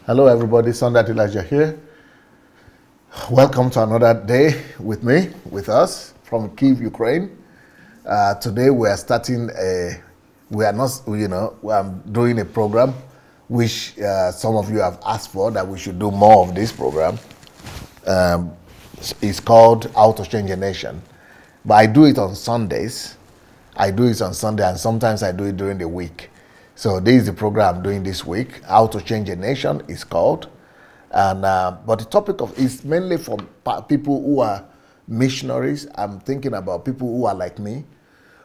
Hello, everybody. Sunday Elijah here. Welcome to another day with me, with us from Kyiv, Ukraine. Today we are starting I'm doing a program which some of you have asked for, that we should do more of this program. It's called How to Change a Nation. But I do it on Sundays. I do it on Sunday, and sometimes I do it during the week. So this is the program I'm doing this week. How to Change a Nation is called. And but the topic is mainly for people who are missionaries. I'm thinking about people who are like me,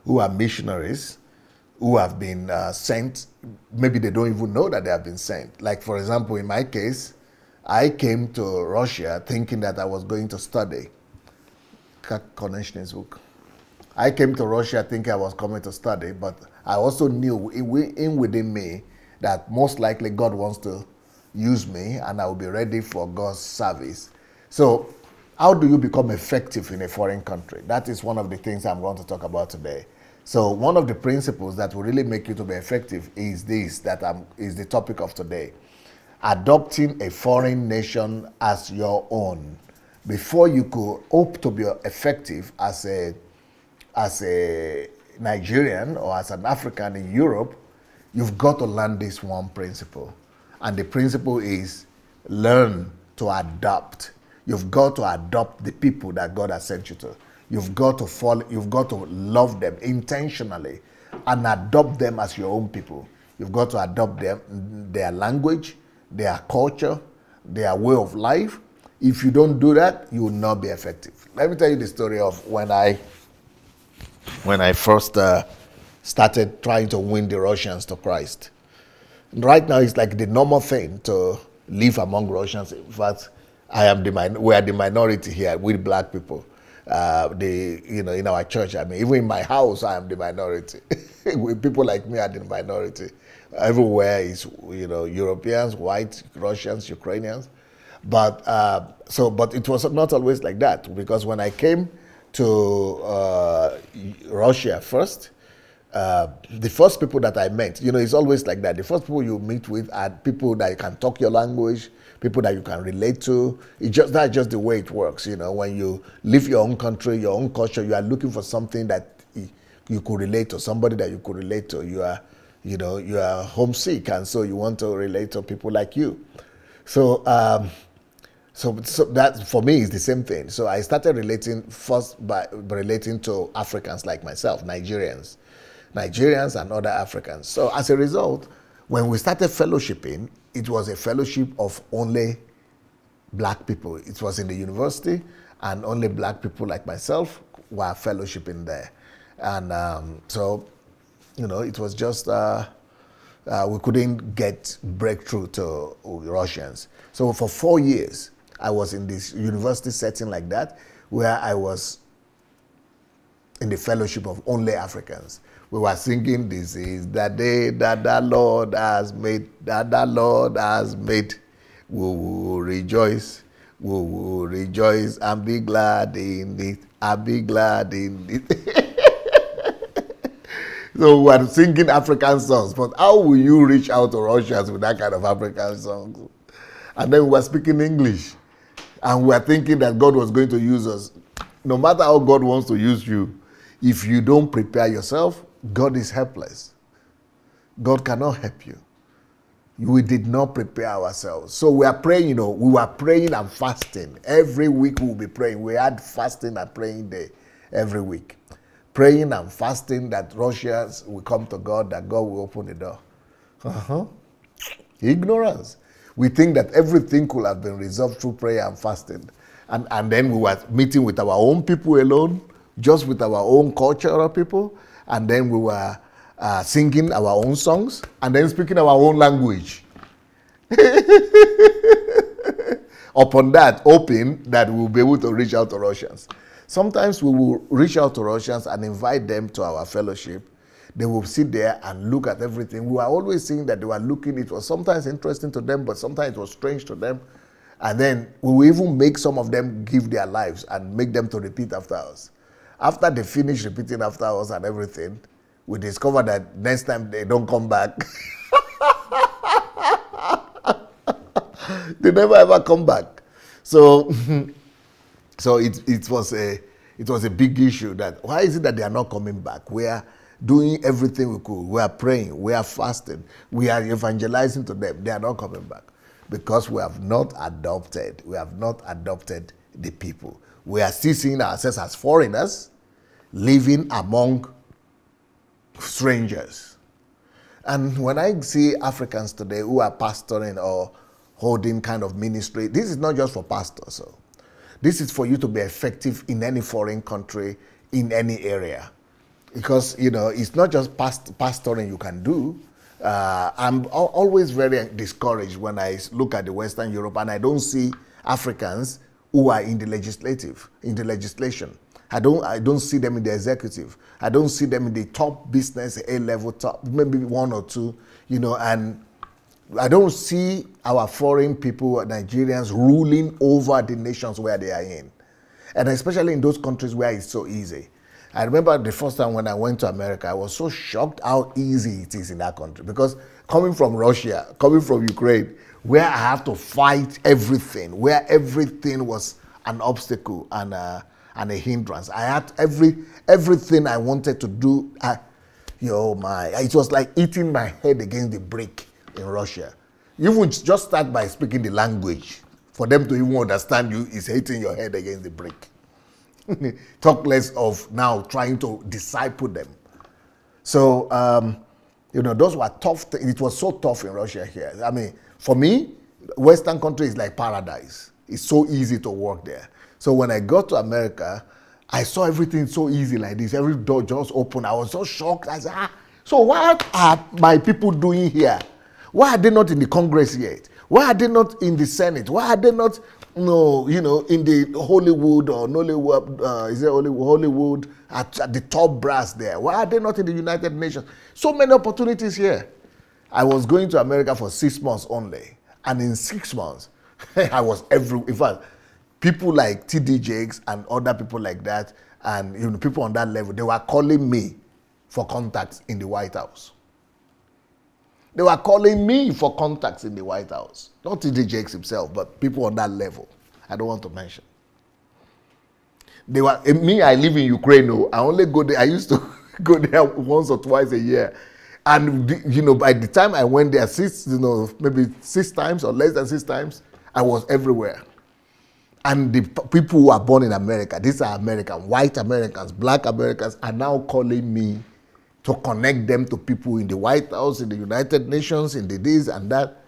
who are missionaries, who have been sent. Maybe they don't even know that they have been sent. Like, for example, in my case, I came to Russia thinking that I was going to study. I came to Russia thinking I was coming to study, but I also knew within me that most likely God wants to use me and I will be ready for God's service. So how do you become effective in a foreign country? That is one of the things I'm going to talk about today. So one of the principles that will really make you to be effective is this, is the topic of today. Adopting a foreign nation as your own. Before you could hope to be effective as a Nigerian or as an African in Europe, you've got to learn this one principle. And the principle is learn to adopt. You've got to adopt the people that God has sent you to. You've got to love them intentionally and adopt them as your own people. You've got to adopt them, their language, their culture, their way of life. If you don't do that, you will not be effective. Let me tell you the story of when I first started trying to win the Russians to Christ. Right now, it's like the normal thing to live among Russians. In fact, we are the minority here with black people. In our church, even in my house, I am the minority. With people like me are the minority. Everywhere is, Europeans, whites, Russians, Ukrainians. But it was not always like that, because when I came to Russia first, the first people that I met, it's always like that. The first people you meet with are people that you can talk your language, people that you can relate to. That's just the way it works. When you leave your own country, your own culture, you are looking for something that you could relate to, somebody that you could relate to. You are homesick, and so you want to relate to people like you. So that for me is the same thing. So I started relating first by relating to Africans like myself, Nigerians and other Africans. So as a result, when we started fellowshipping, it was a fellowship of only black people. It was in the university, and only black people like myself were fellowshipping there. And it was just, we couldn't get breakthrough to Russians. So for 4 years, I was in this university setting like that, where I was in the fellowship of only Africans. We were singing, "This is the day that the Lord has made, that the Lord has made. We will rejoice, and be glad in it, and be glad in it." So we were singing African songs, but how will you reach out to Russians with that kind of African songs? And then we were speaking English. And we are thinking that God was going to use us. No matter how God wants to use you, if you don't prepare yourself, God is helpless. God cannot help you. We did not prepare ourselves. So we are praying, we were praying and fasting. Every week we will be praying. We had fasting and praying day every week. Praying and fasting that Russians will come to God, that God will open the door. Ignorance. We think that everything could have been resolved through prayer and fasting. And then we were meeting with our own people alone, just with our own cultural people. And then we were singing our own songs, and then speaking our own language. Upon that, hoping that we'll be able to reach out to Russians. Sometimes we will reach out to Russians and invite them to our fellowship. They will sit there and look at everything. We were always seeing that they were looking. It was sometimes interesting to them, but sometimes it was strange to them. And then we will even make some of them give their lives and make them to repeat after us. After they finish repeating after us and everything, we discover that next time they don't come back. They never ever come back. So, so it was a big issue that why is it that they are not coming back? We are doing everything we could. We are praying. We are fasting. We are evangelizing to them. They are not coming back because we have not adopted. We have not adopted the people. We are still seeing ourselves as foreigners living among strangers. And when I see Africans today who are pastoring or holding kind of ministry, this is not just for pastors. So this is for you to be effective in any foreign country, in any area. Because, you know, it's not just pastoring you can do. I'm always very discouraged when I look at the Western Europe and I don't see Africans who are in the legislation. I don't see them in the executive. I don't see them in the top business, A-level, top, maybe one or two, you know, and I don't see our foreign people, Nigerians, ruling over the nations where they are in. And especially in those countries where it's so easy. I remember the first time when I went to America, I was so shocked how easy it is in that country. Because coming from Russia, coming from Ukraine, where I have to fight everything, where everything was an obstacle and a hindrance. I had everything I wanted to do. It was like eating my head against the brick in Russia. You would just start by speaking the language. For them to even understand you is hitting your head against the brick. Talk less of now trying to disciple them. So, those were tough. It was so tough in Russia here. I mean, for me, Western country is like paradise. It's so easy to work there. So when I got to America, I saw everything so easy like this. Every door just opened. I was so shocked. I said, so what are my people doing here? Why are they not in the Congress yet? Why are they not in the Senate? Why are they not, in the Hollywood or Nollywood, is it Hollywood at the top brass there? Why are they not in the United Nations? So many opportunities here. I was going to America for 6 months only. And in 6 months, I was in fact, people like T.D. Jakes and other people like that, and people on that level, they were calling me for contacts in the White House. They were calling me for contacts in the White House. Not T.D. Jakes himself, but people on that level. I don't want to mention. I live in Ukraine. I only go there. I used to go there once or twice a year. And, by the time I went there, maybe 6 times or less than 6 times, I was everywhere. And the people who are born in America, these are Americans, white Americans, black Americans, are now calling me to connect them to people in the White House, in the United Nations, in the this and that.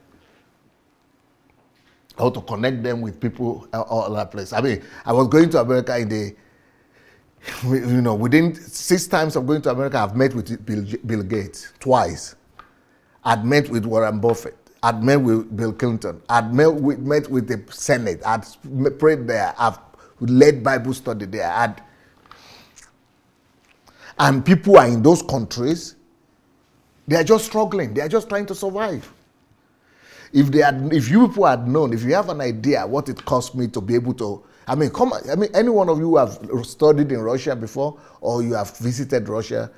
How to connect them with people all over the place. I mean, I was going to America within 6 times of going to America, I've met with Bill Gates twice. I'd met with Warren Buffett. I'd met with Bill Clinton. I'd met with the Senate. I'd prayed there. I've led Bible study there. And people are in those countries. They are just struggling. They are just trying to survive. If you people had known, if you have an idea what it cost me to be able to, any one of you who have studied in Russia before or you have visited Russia,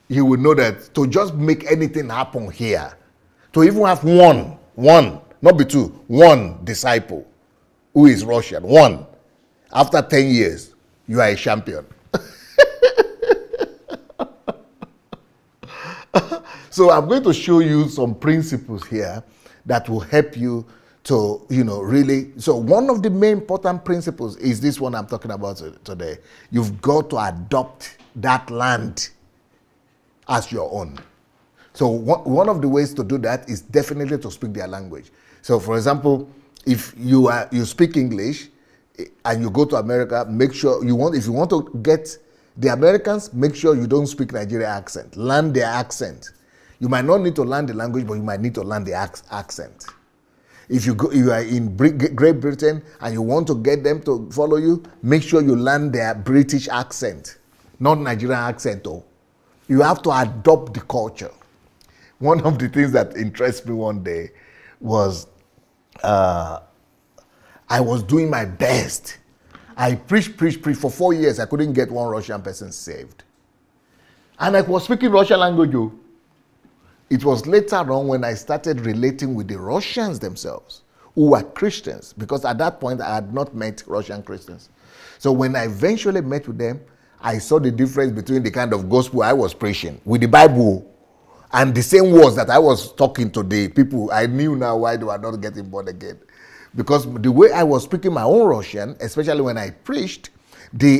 you will know that to just make anything happen here, to even have one, not be 2, 1 disciple who is Russian, 1, after 10 years, you are a champion. So I'm going to show you some principles here that will help you to, really. So one of the main important principles is this one I'm talking about today. You've got to adopt that land as your own. So one of the ways to do that is definitely to speak their language. So for example, if you speak English and you go to America, make sure if you want to get the Americans, make sure you don't speak Nigerian accent. Learn their accent. You might not need to learn the language, but you might need to learn the accent. If you are in Great Britain and you want to get them to follow you, make sure you learn their British accent, not Nigerian accent though. You have to adopt the culture. One of the things that interested me one day was I was doing my best. I preached for 4 years. I couldn't get one Russian person saved. And I was speaking Russian language. It was later on when I started relating with the Russians themselves. who were Christians, because at that point I had not met Russian Christians. So when I eventually met with them, I saw the difference between the kind of gospel I was preaching with the Bible and the same words that I was talking to the people. I knew now why they were not getting born again. Because the way I was speaking my own Russian, especially when I preached,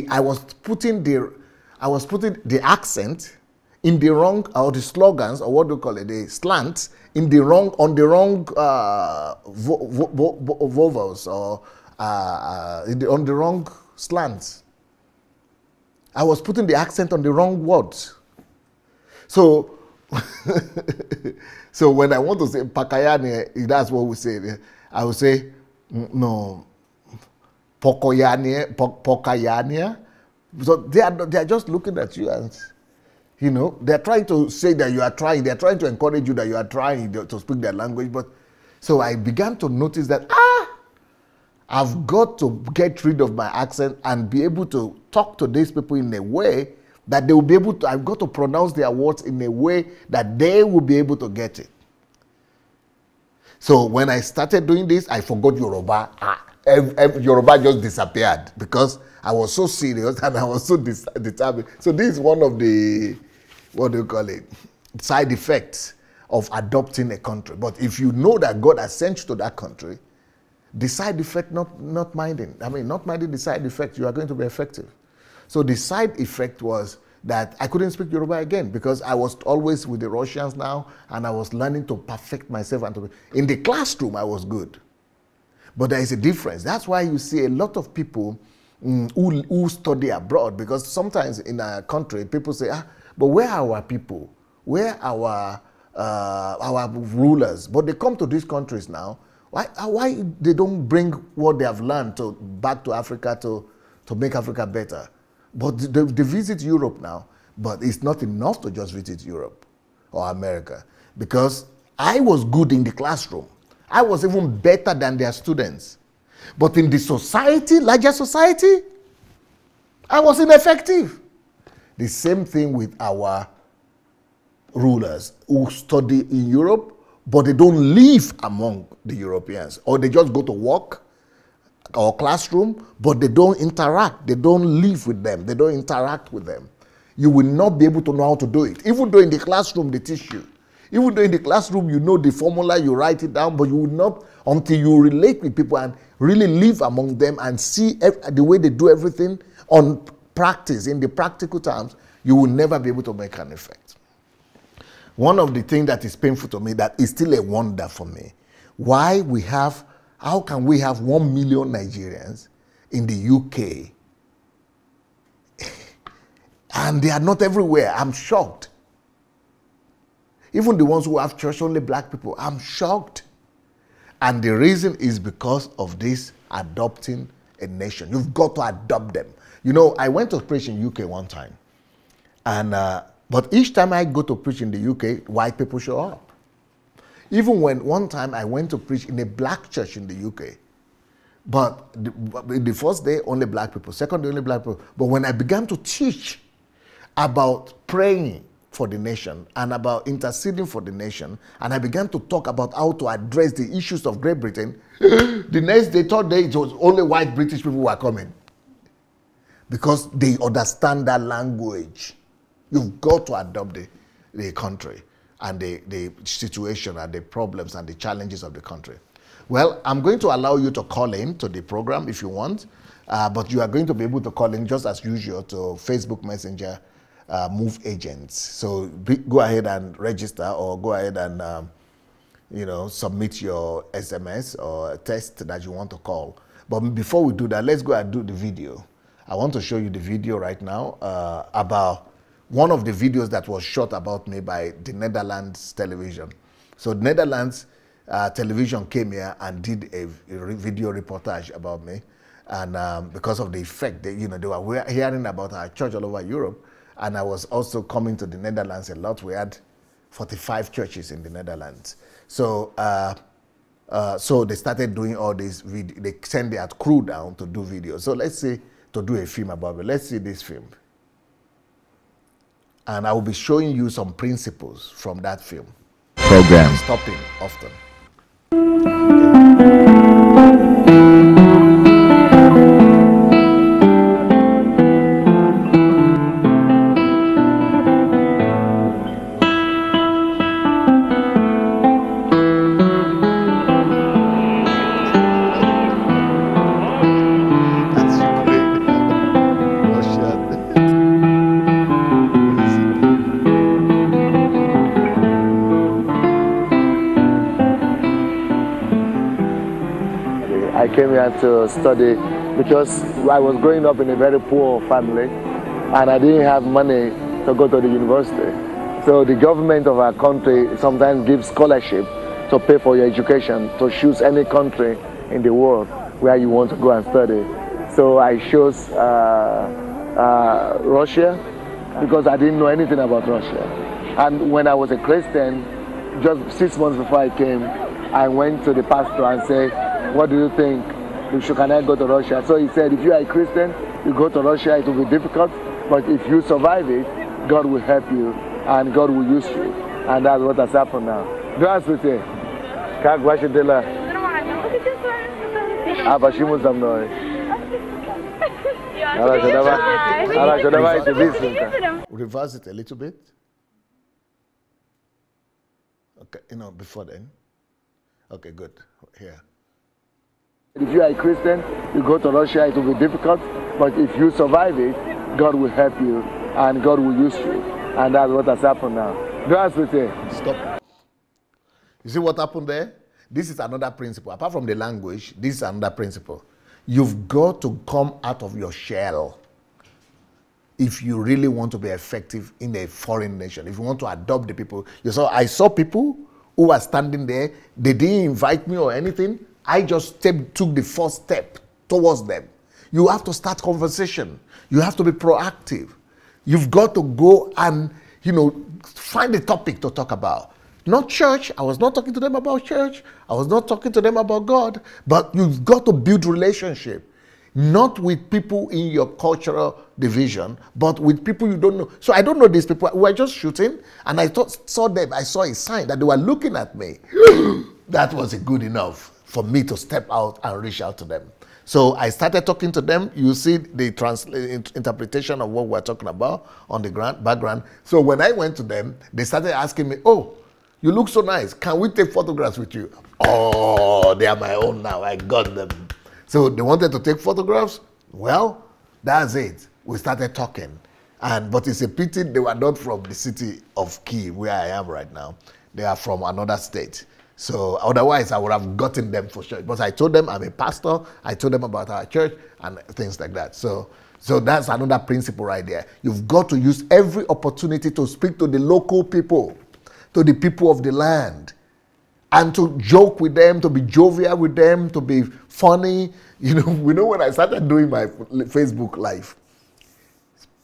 I was putting the accent in the wrong, or the slogans, or what do you call it, the slants, on the wrong vowels, or on the wrong slants. I was putting the accent on the wrong words. So, so when I want to say pakayane, that's what we say. I would say, no, pokayania. So they are just looking at you and, you know, they're trying to say that you are trying. They're trying to encourage you that you are trying to speak their language. But so I began to notice that, I've got to get rid of my accent and be able to talk to these people in a way that they will be able to, I've got to pronounce their words in a way that they will be able to get it. So when I started doing this, I forgot Yoruba. Yoruba just disappeared because I was so serious and I was so determined. So this is one of the, what do you call it, side effects of adopting a country. But if you know that God has sent you to that country, the side effect, not minding the side effect, you are going to be effective. So the side effect was that I couldn't speak Yoruba again because I was always with the Russians now and I was learning to perfect myself. And in the classroom, I was good. But there is a difference. That's why you see a lot of people who study abroad, because sometimes in a country, people say, but where are our people? Where are our rulers? But they come to these countries now. Why they don't bring what they have learned back to Africa to make Africa better? But they visit Europe now, but it's not enough to just visit Europe or America, because I was good in the classroom. I was even better than their students. But in the society, larger society, I was ineffective. The same thing with our rulers who study in Europe, but they don't live among the Europeans, or they just go to work or classroom, but they don't interact. They don't live with them. They don't interact with them. You will not be able to know how to do it. Even though in the classroom they teach you. Even though in the classroom you know the formula, you write it down, but you will not, until you relate with people and really live among them and see the way they do everything on practice, in the practical terms, you will never be able to make an effect. One of the things that is painful to me, that is still a wonder for me, how can we have 1 million Nigerians in the UK and they are not everywhere? I'm shocked. Even the ones who have church, only black people, I'm shocked. And the reason is because of this adopting a nation. You've got to adopt them. You know, I went to preach in UK one time, and but each time I go to preach in the UK, white people show up. Even when one time I went to preach in a black church in the UK, but the first day, only black people, second day, only black people. But when I began to teach about praying for the nation and about interceding for the nation, and I began to talk about how to address the issues of Great Britain, the next day, third day, it was only white British people who were coming. Because they understand that language. You've got to adopt the country and the situation and the problems and the challenges of the country. Well, I'm going to allow you to call in to the program if you want, but you are going to be able to call in just as usual to Facebook Messenger Move Agents. So go ahead and register, or go ahead and submit your SMS or text that you want to call. But before we do that, let's go and do the video. I want to show you the video right now about one of the videos that was shot about me by the Netherlands television. So Netherlands television came here and did a video reportage about me, and because of the effect, they were hearing about our church all over Europe, and I was also coming to the Netherlands a lot. We had 45 churches in the Netherlands. So so they started doing all this video. They sent their crew down to do videos. So let's say to do a film about it. Let's see this film. And I will be showing you some principles from that film. Program. Stopping often. Okay. came here to study because I was growing up in a very poor family and I didn't have money to go to the university. So the government of our country sometimes gives scholarship to pay for your education, to choose any country in the world where you want to go and study. So I chose Russia because I didn't know anything about Russia. And when I was a Christian, just 6 months before I came, I went to the pastor and said, what do you think? Can I go to Russia? So he said, if you are a Christian, you go to Russia, it will be difficult, but if you survive it, God will help you and God will use you. And that's what has happened now. Здравствуйте. Как ваши дела? Нормально. Мы хотим с вами сфотографироваться. А почему со мной? Хорошо, давайте быстренько. Reverse it a little bit. Okay, before then. Okay, good. Here. If you are a Christian, you go to Russia, it will be difficult, but if you survive it, God will help you and God will use you. And that's what has happened now. Здравствуйте. Stop. You see what happened there? This is another principle. Apart from the language, this is another principle. You've got to come out of your shell if you really want to be effective in a foreign nation. If you want to adopt the people. I saw people who were standing there. They didn't invite me or anything. I just took the first step towards them. You have to start conversation. You have to be proactive. You've got to go and, find a topic to talk about. Not church. I was not talking to them about church. I was not talking to them about God. But you've got to build relationship. Not with people in your cultural division, but with people you don't know. So I don't know these people. We were just shooting, and I saw them. I saw a sign that they were looking at me. That was good enough for me to step out and reach out to them. So I started talking to them. You see the interpretation of what we're talking about on the background. So when I went to them, they started asking me, oh, you look so nice. Can we take photographs with you? Oh, they are my own now. I got them. So they wanted to take photographs. Well, that's it. We started talking. But it's a pity they were not from the city of Kyiv, where I am right now. They are from another state. So otherwise, I would have gotten them for sure. But I told them I'm a pastor. I told them about our church and things like that. So that's another principle right there. You've got to use every opportunity to speak to the local people, to the people of the land, and to joke with them, to be jovial with them, to be funny. When I started doing my Facebook Live,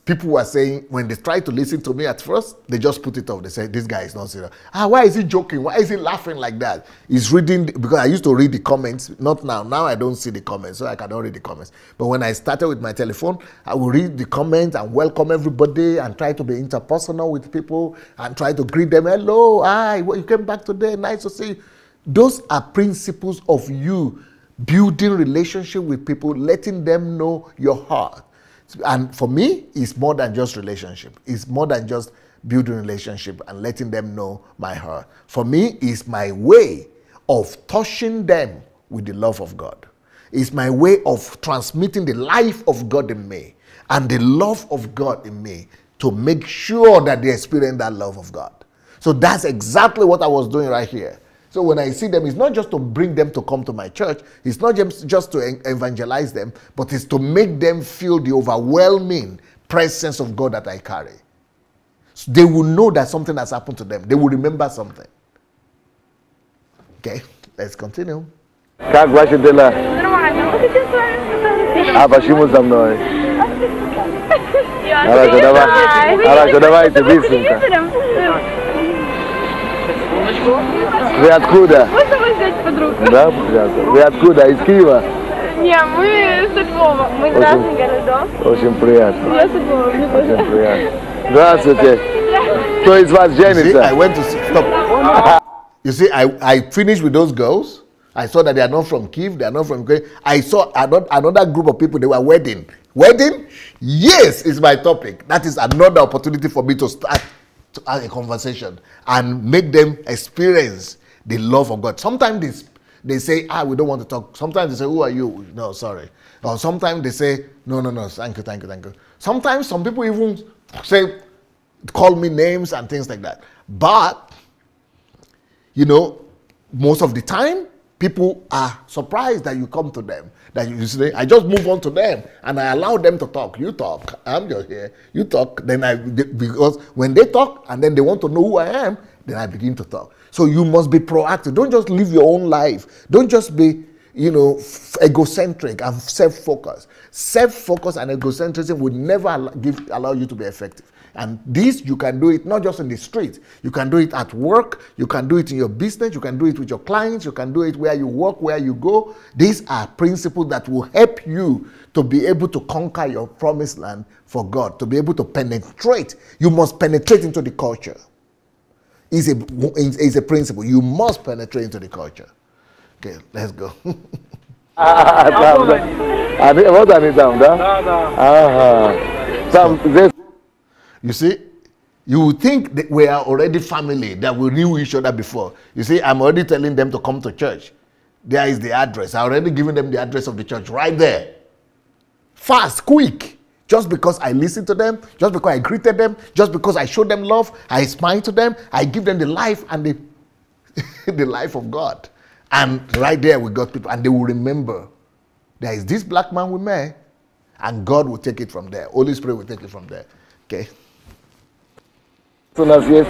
people were saying, when they tried to listen to me at first, they just put it off. They said, this guy is not serious. Why is he joking? Why is he laughing like that? He's reading, because I used to read the comments, not now. Now I don't see the comments, so I cannot read the comments. But when I started with my telephone, I would read the comments and welcome everybody and try to be interpersonal with people and try to greet them. Hello, hi, you came back today, nice to see you. Those are principles of you building relationship with people, letting them know your heart. And for me, it's more than just relationship. It's more than just building relationship and letting them know my heart. For me, it's my way of touching them with the love of God. It's my way of transmitting the life of God in me and the love of God in me to make sure that they experience that love of God. So that's exactly what I was doing right here. So when I see them, it's not just to bring them to come to my church. It's not just to evangelize them, but it's to make them feel the overwhelming presence of God that I carry. So they will know that something has happened to them. They will remember something. Okay, let's continue. Как ваши дела? Нормально. Мы хотим с вами сфотографироваться. А почему со мной? Хорошо, давайте быстренько. Вы откуда? Можно вас взять под руку? Да, пожалуйста. Вы откуда? Из Киева? Не, мы с Львова. Мы из разных городов. Очень приятно. Я с Львова, мне тоже. Очень приятно. Здравствуйте. Кто из вас женится? I went to stop. You see, I finished with those girls. I saw that they are not from Kyiv. They are not from Kyiv. I saw another group of people. They were wedding. Wedding? Yes, is my topic. That is another opportunity for me to start to have a conversation and make them experience the love of God. Sometimes they say, we don't want to talk. Sometimes they say, who are you? No, sorry. Or sometimes they say, no, thank you. Sometimes some people even say, call me names and things like that. But, most of the time, people are surprised that you come to them. That you say, I just move on to them and I allow them to talk. You talk, I'm just here. You talk, because when they talk and then they want to know who I am, then I begin to talk. So you must be proactive. Don't just live your own life. Don't just be, egocentric and self-focused. Self-focus and egocentrism would never allow you to be effective. And this, you can do it not just in the street. You can do it at work. You can do it in your business. You can do it with your clients. You can do it where you work, where you go. These are principles that will help you to be able to conquer your promised land for God, to be able to penetrate. You must penetrate into the culture. Is a principle. You must penetrate into the culture. Okay, let's go. You see, you would think that we are already family, that we knew each other before. You see, I'm already telling them to come to church. There is the address. I already given them the address of the church right there. Fast, quick. Just because I listened to them, just because I greeted them, just because I showed them love, I smile to them, I give them the life and the life of God. And right there we got people, and they will remember there is this black man we met, and God will take it from there. Holy Spirit will take it from there. Okay. Soon as yes,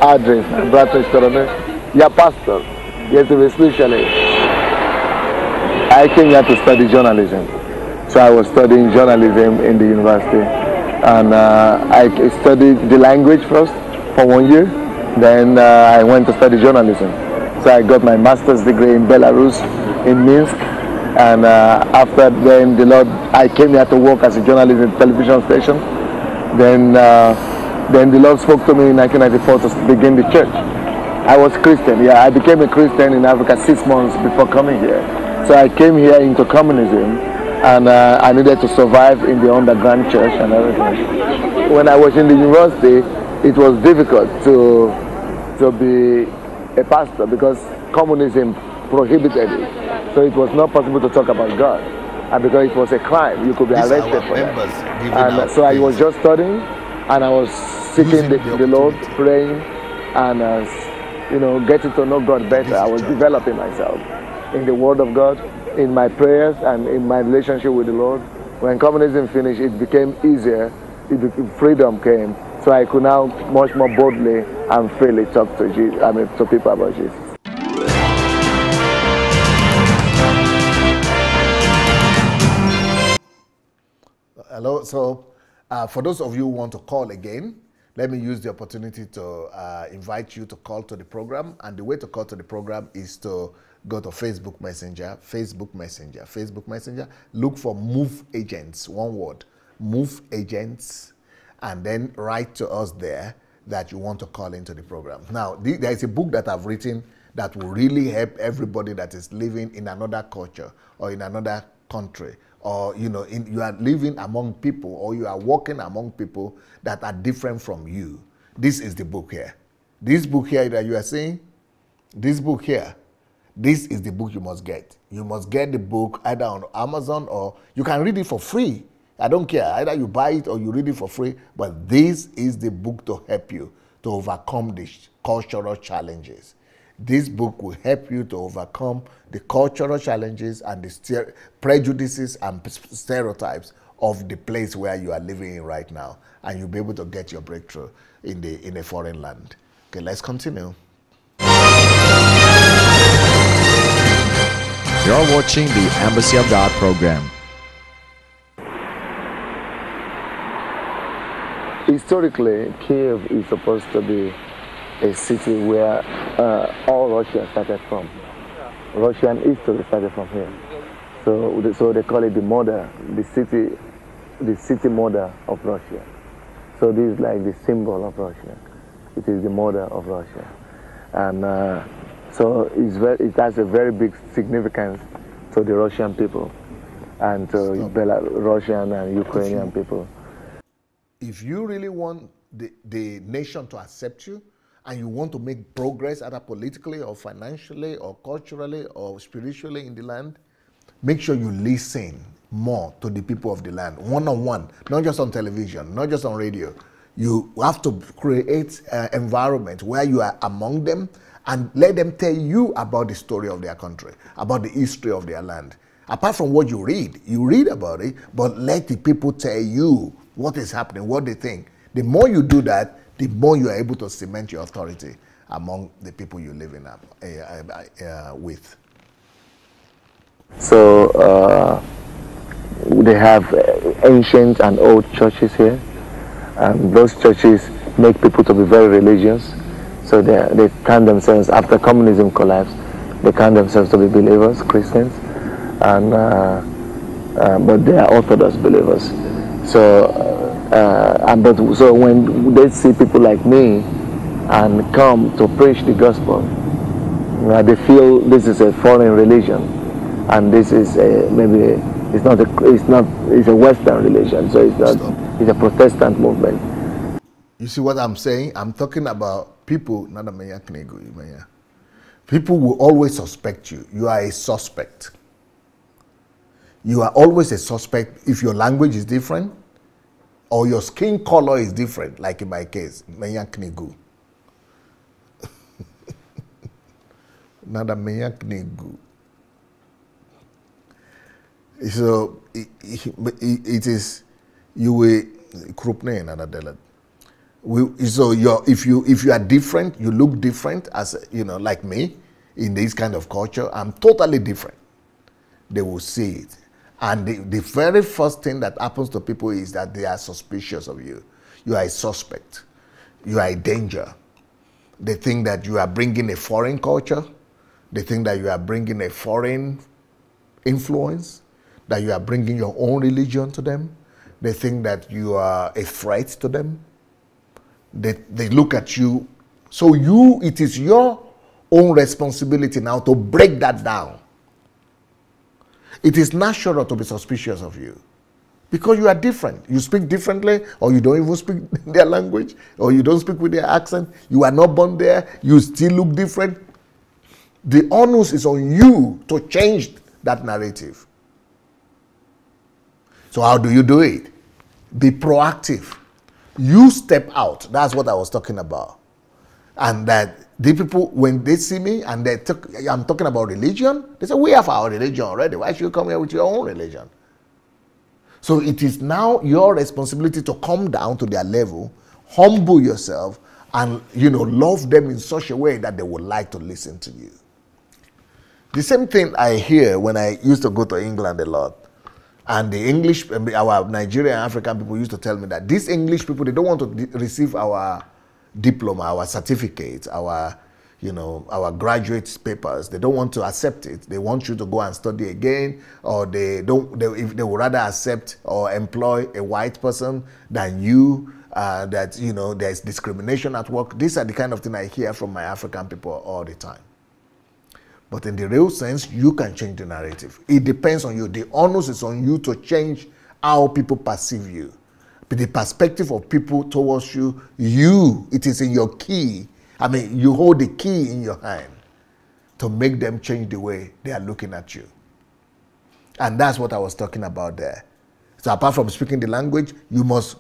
address, brother, your pastor, yes, especially. I came here to study journalism. So I was studying journalism in the university, and I studied the language first for 1 year. Then I went to study journalism. So I got my master's degree in Belarus, in Minsk, and after then I came here to work as a journalist in a television station. Then the Lord spoke to me in 1994 to begin the church. I was Christian. Yeah, I became a Christian in Africa 6 months before coming here. So I came here into communism. And I needed to survive in the underground church and everything. When I was in the university, it was difficult to be a pastor because communism prohibited it. So it was not possible to talk about God. And because it was a crime, you could be arrested for that. And so I was just studying, and I was seeking the Lord, praying, and getting to know God better. I was developing myself in the Word of God, in my prayers and in my relationship with the Lord. When communism finished, it became easier. Freedom came, so I could now much more boldly and freely talk to to people about Jesus. Hello. So, for those of you who want to call again, let me use the opportunity to invite you to call to the program. And the way to call to the program is to go to Facebook Messenger, look for Move Agents, one word, Move Agents, and then write to us there that you want to call into the program. Now, there is a book that I've written that will really help everybody that is living in another culture or in another country, or you are living among people, or you are walking among people that are different from you. This is the book here. This book here that you are seeing, this book here, this is the book you must get. You must get the book either on Amazon, or you can read it for free. I don't care. Either you buy it or you read it for free. But this is the book to help you to overcome these cultural challenges. This book will help you to overcome the cultural challenges and the prejudices and stereotypes of the place where you are living in right now. And you'll be able to get your breakthrough in a foreign land. Okay, let's continue. You're watching the Embassy of God program. Historically, Kiev is supposed to be a city where all Russia started from. Russian history started from here. So they call it the mother, the city mother of Russia. So this is like the symbol of Russia. It is the mother of Russia. And so it has a very big significance to the Russian people and to Belarusian and Ukrainian people. If you really want the nation to accept you, and you want to make progress either politically or financially or culturally or spiritually in the land, make sure you listen more to the people of the land, one-on-one, not just on television, not just on radio. You have to create an environment where you are among them and let them tell you about the story of their country, about the history of their land. Apart from what you read about it, but let the people tell you what is happening, what they think. The more you do that, the more you are able to cement your authority among the people you live in with. So they have ancient and old churches here, and those churches make people to be very religious. So they count themselves, after communism collapsed, they count themselves to be believers, Christians, and but they are Orthodox believers. So so when they see people like me and come to preach the gospel, they feel this is a foreign religion, and this is maybe it's a Western religion, so it's a Protestant movement. You see what I'm saying? I'm talking about people, not a Maya Knegu. People will always suspect you. You are a suspect. You are always a suspect if your language is different or your skin color is different, like in my case, Maya Knegu. Not a Maya Knegu. So it is, you will, so if you are different, you look different, as like me, in this kind of culture, I'm totally different. They will see it. And the very first thing that happens to people is that they are suspicious of you. You are a suspect. You are a danger. They think that you are bringing a foreign culture. They think that you are bringing a foreign influence, that you are bringing your own religion to them. They think that you are a threat to them. They look at you. So it is your own responsibility now to break that down. It is natural to be suspicious of you because you are different. You speak differently, or you don't even speak their language, or you don't speak with their accent. You are not born there. You still look different. The onus is on you to change that narrative. So how do you do it? Be proactive. You step out. That's what I was talking about. And that the people, when they see me and I'm talking about religion, they say, we have our religion already. Why should you come here with your own religion? So it is now your responsibility to come down to their level, humble yourself, and love them in such a way that they would like to listen to you. The same thing I hear when I used to go to England a lot. And the English, our Nigerian African people used to tell me that these English people, they don't want to receive our diploma, our certificates, our graduate papers. They don't want to accept it. They want you to go and study again, or they would rather accept or employ a white person than you. That there's discrimination at work. These are the kind of thing I hear from my African people all the time. But in the real sense, you can change the narrative. It depends on you. The onus is on you to change how people perceive you. The perspective of people towards you, it is in your key. You hold the key in your hand to make them change the way they are looking at you. And that's what I was talking about there. So apart from speaking the language, you must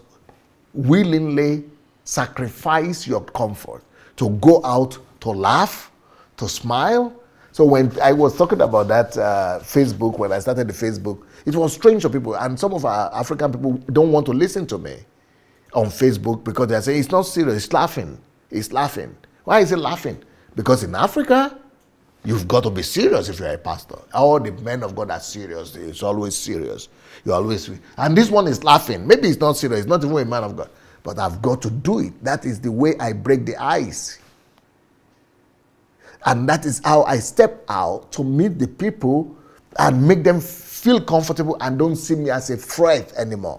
willingly sacrifice your comfort to go out to laugh, to smile. So when I was talking about that Facebook, when I started the Facebook, it was strange to people. And some of our African people don't want to listen to me on Facebook because they say, it's not serious, it's laughing. It's laughing. Why is it laughing? Because in Africa, you've got to be serious if you're a pastor. All the men of God are serious. It's always serious. You always, and this one is laughing. Maybe it's not serious. It's not even a man of God. But I've got to do it. That is the way I break the ice. And that is how I step out to meet the people and make them feel comfortable and don't see me as a threat anymore.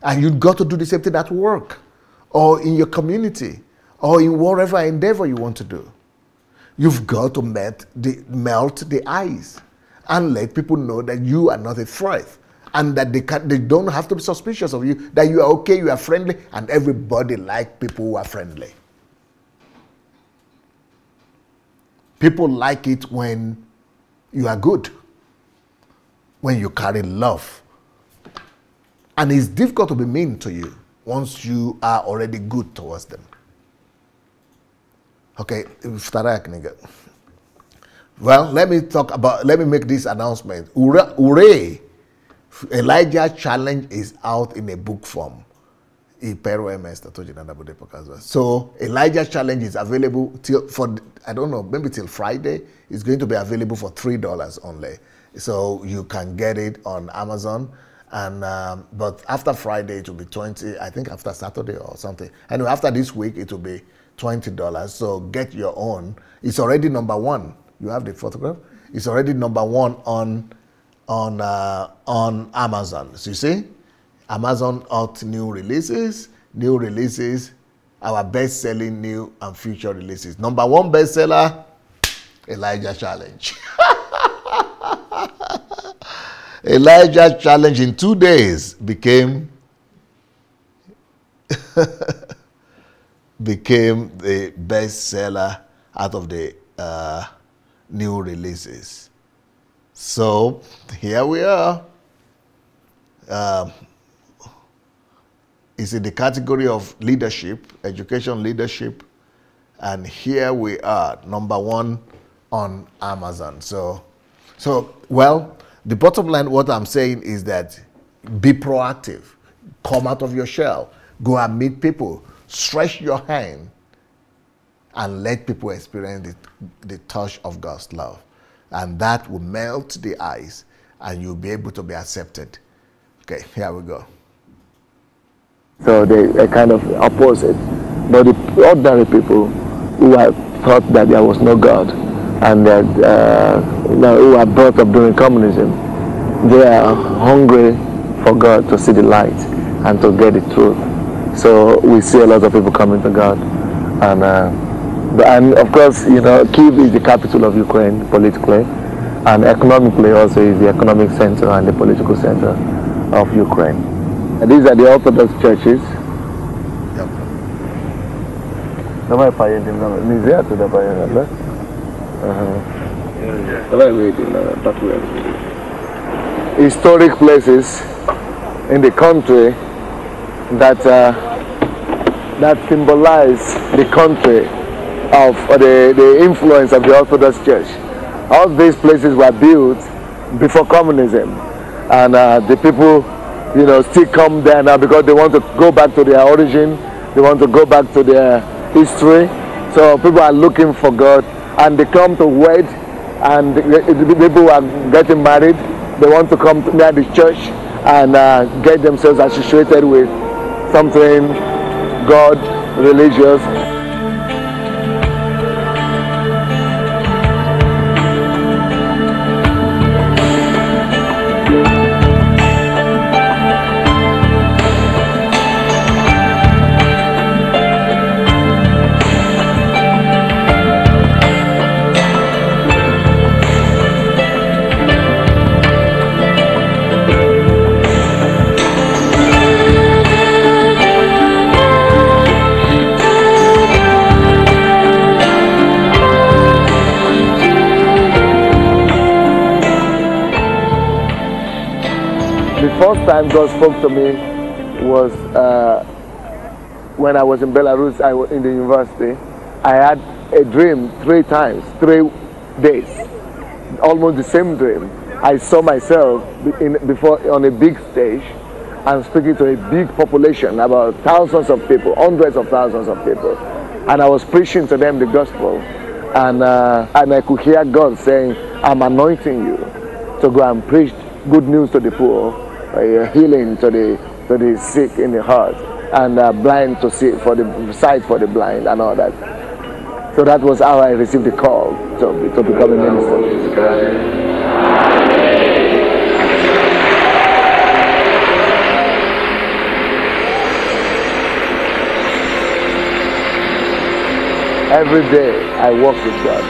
And you've got to do the same thing at work or in your community or in whatever endeavor you want to do. You've got to melt the ice and let people know that you are not a threat and that they don't have to be suspicious of you, that you are okay, you are friendly, and everybody likes people who are friendly. People like it when you are good, when you carry love. And it's difficult to be mean to you once you are already good towards them. Okay, nigga. Well, let me make this announcement. Hooray! Elijah Challenge is out in a book form. So Elijah Challenge is available I don't know, maybe till Friday. It's going to be available for $3 only. So you can get it on Amazon. And but after Friday it will be 20. I think after Saturday or something. Anyway, after this week it will be $20. So get your own. It's already number one. You have the photograph. It's already number one on Amazon. So you see, Amazon Hot new releases, our best-selling new and future releases. Number one bestseller, Elijah Challenge. Elijah Challenge in 2 days became the bestseller out of the new releases. So here we are. It's in the category of leadership, education leadership, and here we are, number one on Amazon. So well, the bottom line, what I'm saying is that be proactive, come out of your shell, go and meet people, stretch your hand, and let people experience the touch of God's love. And that will melt the ice, and you'll be able to be accepted. Okay, here we go. So they kind of oppose it. But the ordinary people who have thought that there was no God and that who are brought up during communism, they are hungry for God to see the light and to get the truth. So we see a lot of people coming to God. And of course, you know, Kyiv is the capital of Ukraine politically, and economically also is the economic center and the political center of Ukraine. And these are the Orthodox churches. Historic places in the country that symbolize the country of the influence of the Orthodox Church. All these places were built before communism, and the people, you know, still come there now because they want to go back to their origin, they want to go back to their history. So people are looking for God, and they come to wed, and the people who are getting married, they want to come near the church and get themselves associated with something God, religious. The first time God spoke to me was when I was in Belarus. I was in the university. I had a dream 3 times, 3 days, almost the same dream. I saw myself before on a big stage and speaking to a big population, about thousands of people, hundreds of thousands of people, and I was preaching to them the gospel, and I could hear God saying, "I'm anointing you to go and preach good news to the poor, healing to the sick in the heart, and blind to see, for the sight for the blind, and all that." So that was how I received the call to become a minister. Every day I walk with God.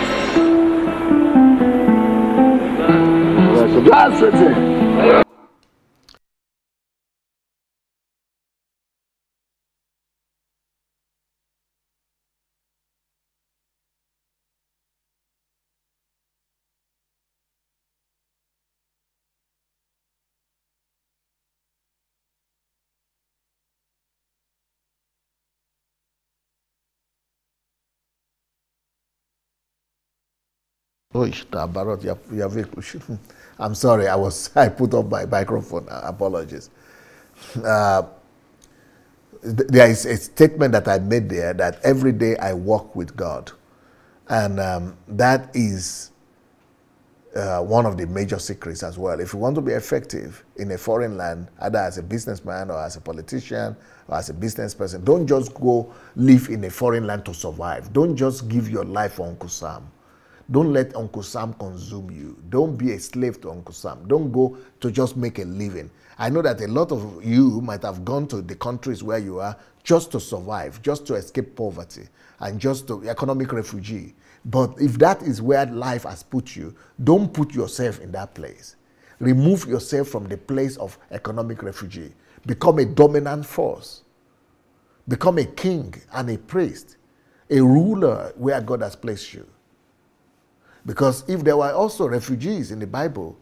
That's it. Oh, Barot, you're very I'm sorry, I put up my microphone. Apologies. There is a statement that I made there that every day I walk with God. And that is one of the major secrets as well. If you want to be effective in a foreign land, either as a businessman or as a politician or as a business person, don't just go live in a foreign land to survive. Don't just give your life for Uncle Sam. Don't let Uncle Sam consume you. Don't be a slave to Uncle Sam. Don't go to just make a living. I know that a lot of you might have gone to the countries where you are just to survive, just to escape poverty, and just to economic refugee. But if that is where life has put you, don't put yourself in that place. Remove yourself from the place of economic refugee. Become a dominant force. Become a king and a priest, a ruler where God has placed you. Because if there were also refugees in the Bible,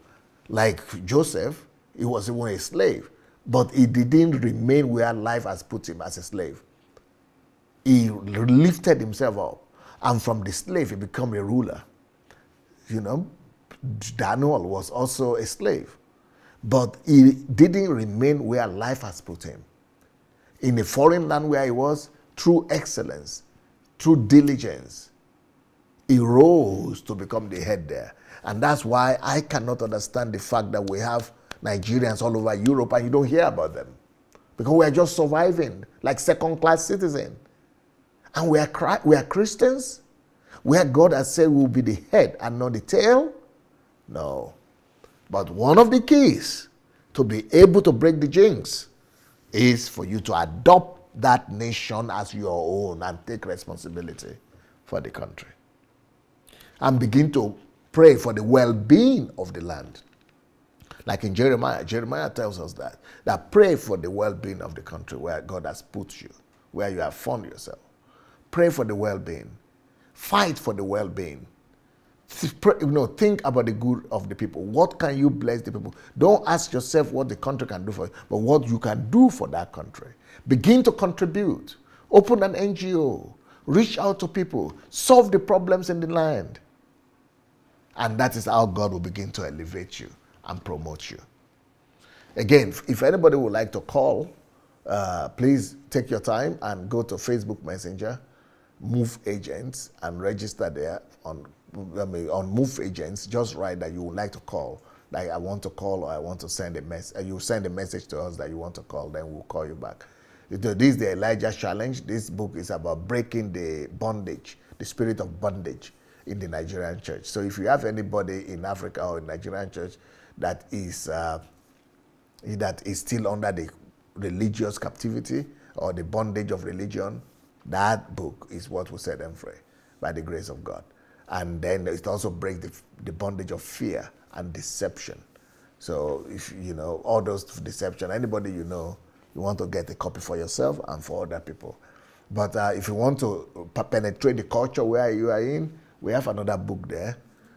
like Joseph, he was even a slave, but he didn't remain where life has put him as a slave. He lifted himself up, and from the slave he became a ruler. You know, Daniel was also a slave, but he didn't remain where life has put him. In a foreign land where he was, through excellence, through diligence, he rose to become the head there. And that's why I cannot understand the fact that we have Nigerians all over Europe and you don't hear about them. Because we are just surviving like second-class citizens. And we are Christians, where God has said we'll be the head and not the tail. No. But one of the keys to be able to break the jinx is for you to adopt that nation as your own and take responsibility for the country. And begin to pray for the well-being of the land. Like in Jeremiah, Jeremiah tells us that pray for the well-being of the country where God has put you, where you have found yourself. Pray for the well-being. Fight for the well-being. Think about the good of the people. What can you bless the people? Don't ask yourself what the country can do for you, but what you can do for that country. Begin to contribute. Open an NGO. Reach out to people. Solve the problems in the land. And that is how God will begin to elevate you and promote you. Again, if anybody would like to call, please take your time and go to Facebook Messenger, Move Agents, and register there on Move Agents. Just write that you would like to call, like I want to call or I want to send a message. You send a message to us that you want to call, then we'll call you back. This is the Elijah Challenge. This book is about breaking the bondage, the spirit of bondage in the Nigerian church. So if you have anybody in Africa or in Nigerian church that is still under the religious captivity or the bondage of religion, that book is what will set them free by the grace of God. And then it also breaks the bondage of fear and deception. So if you know all those deception, anybody you know, you want to get a copy for yourself and for other people. But if you want to penetrate the culture where you are in, we have another book there,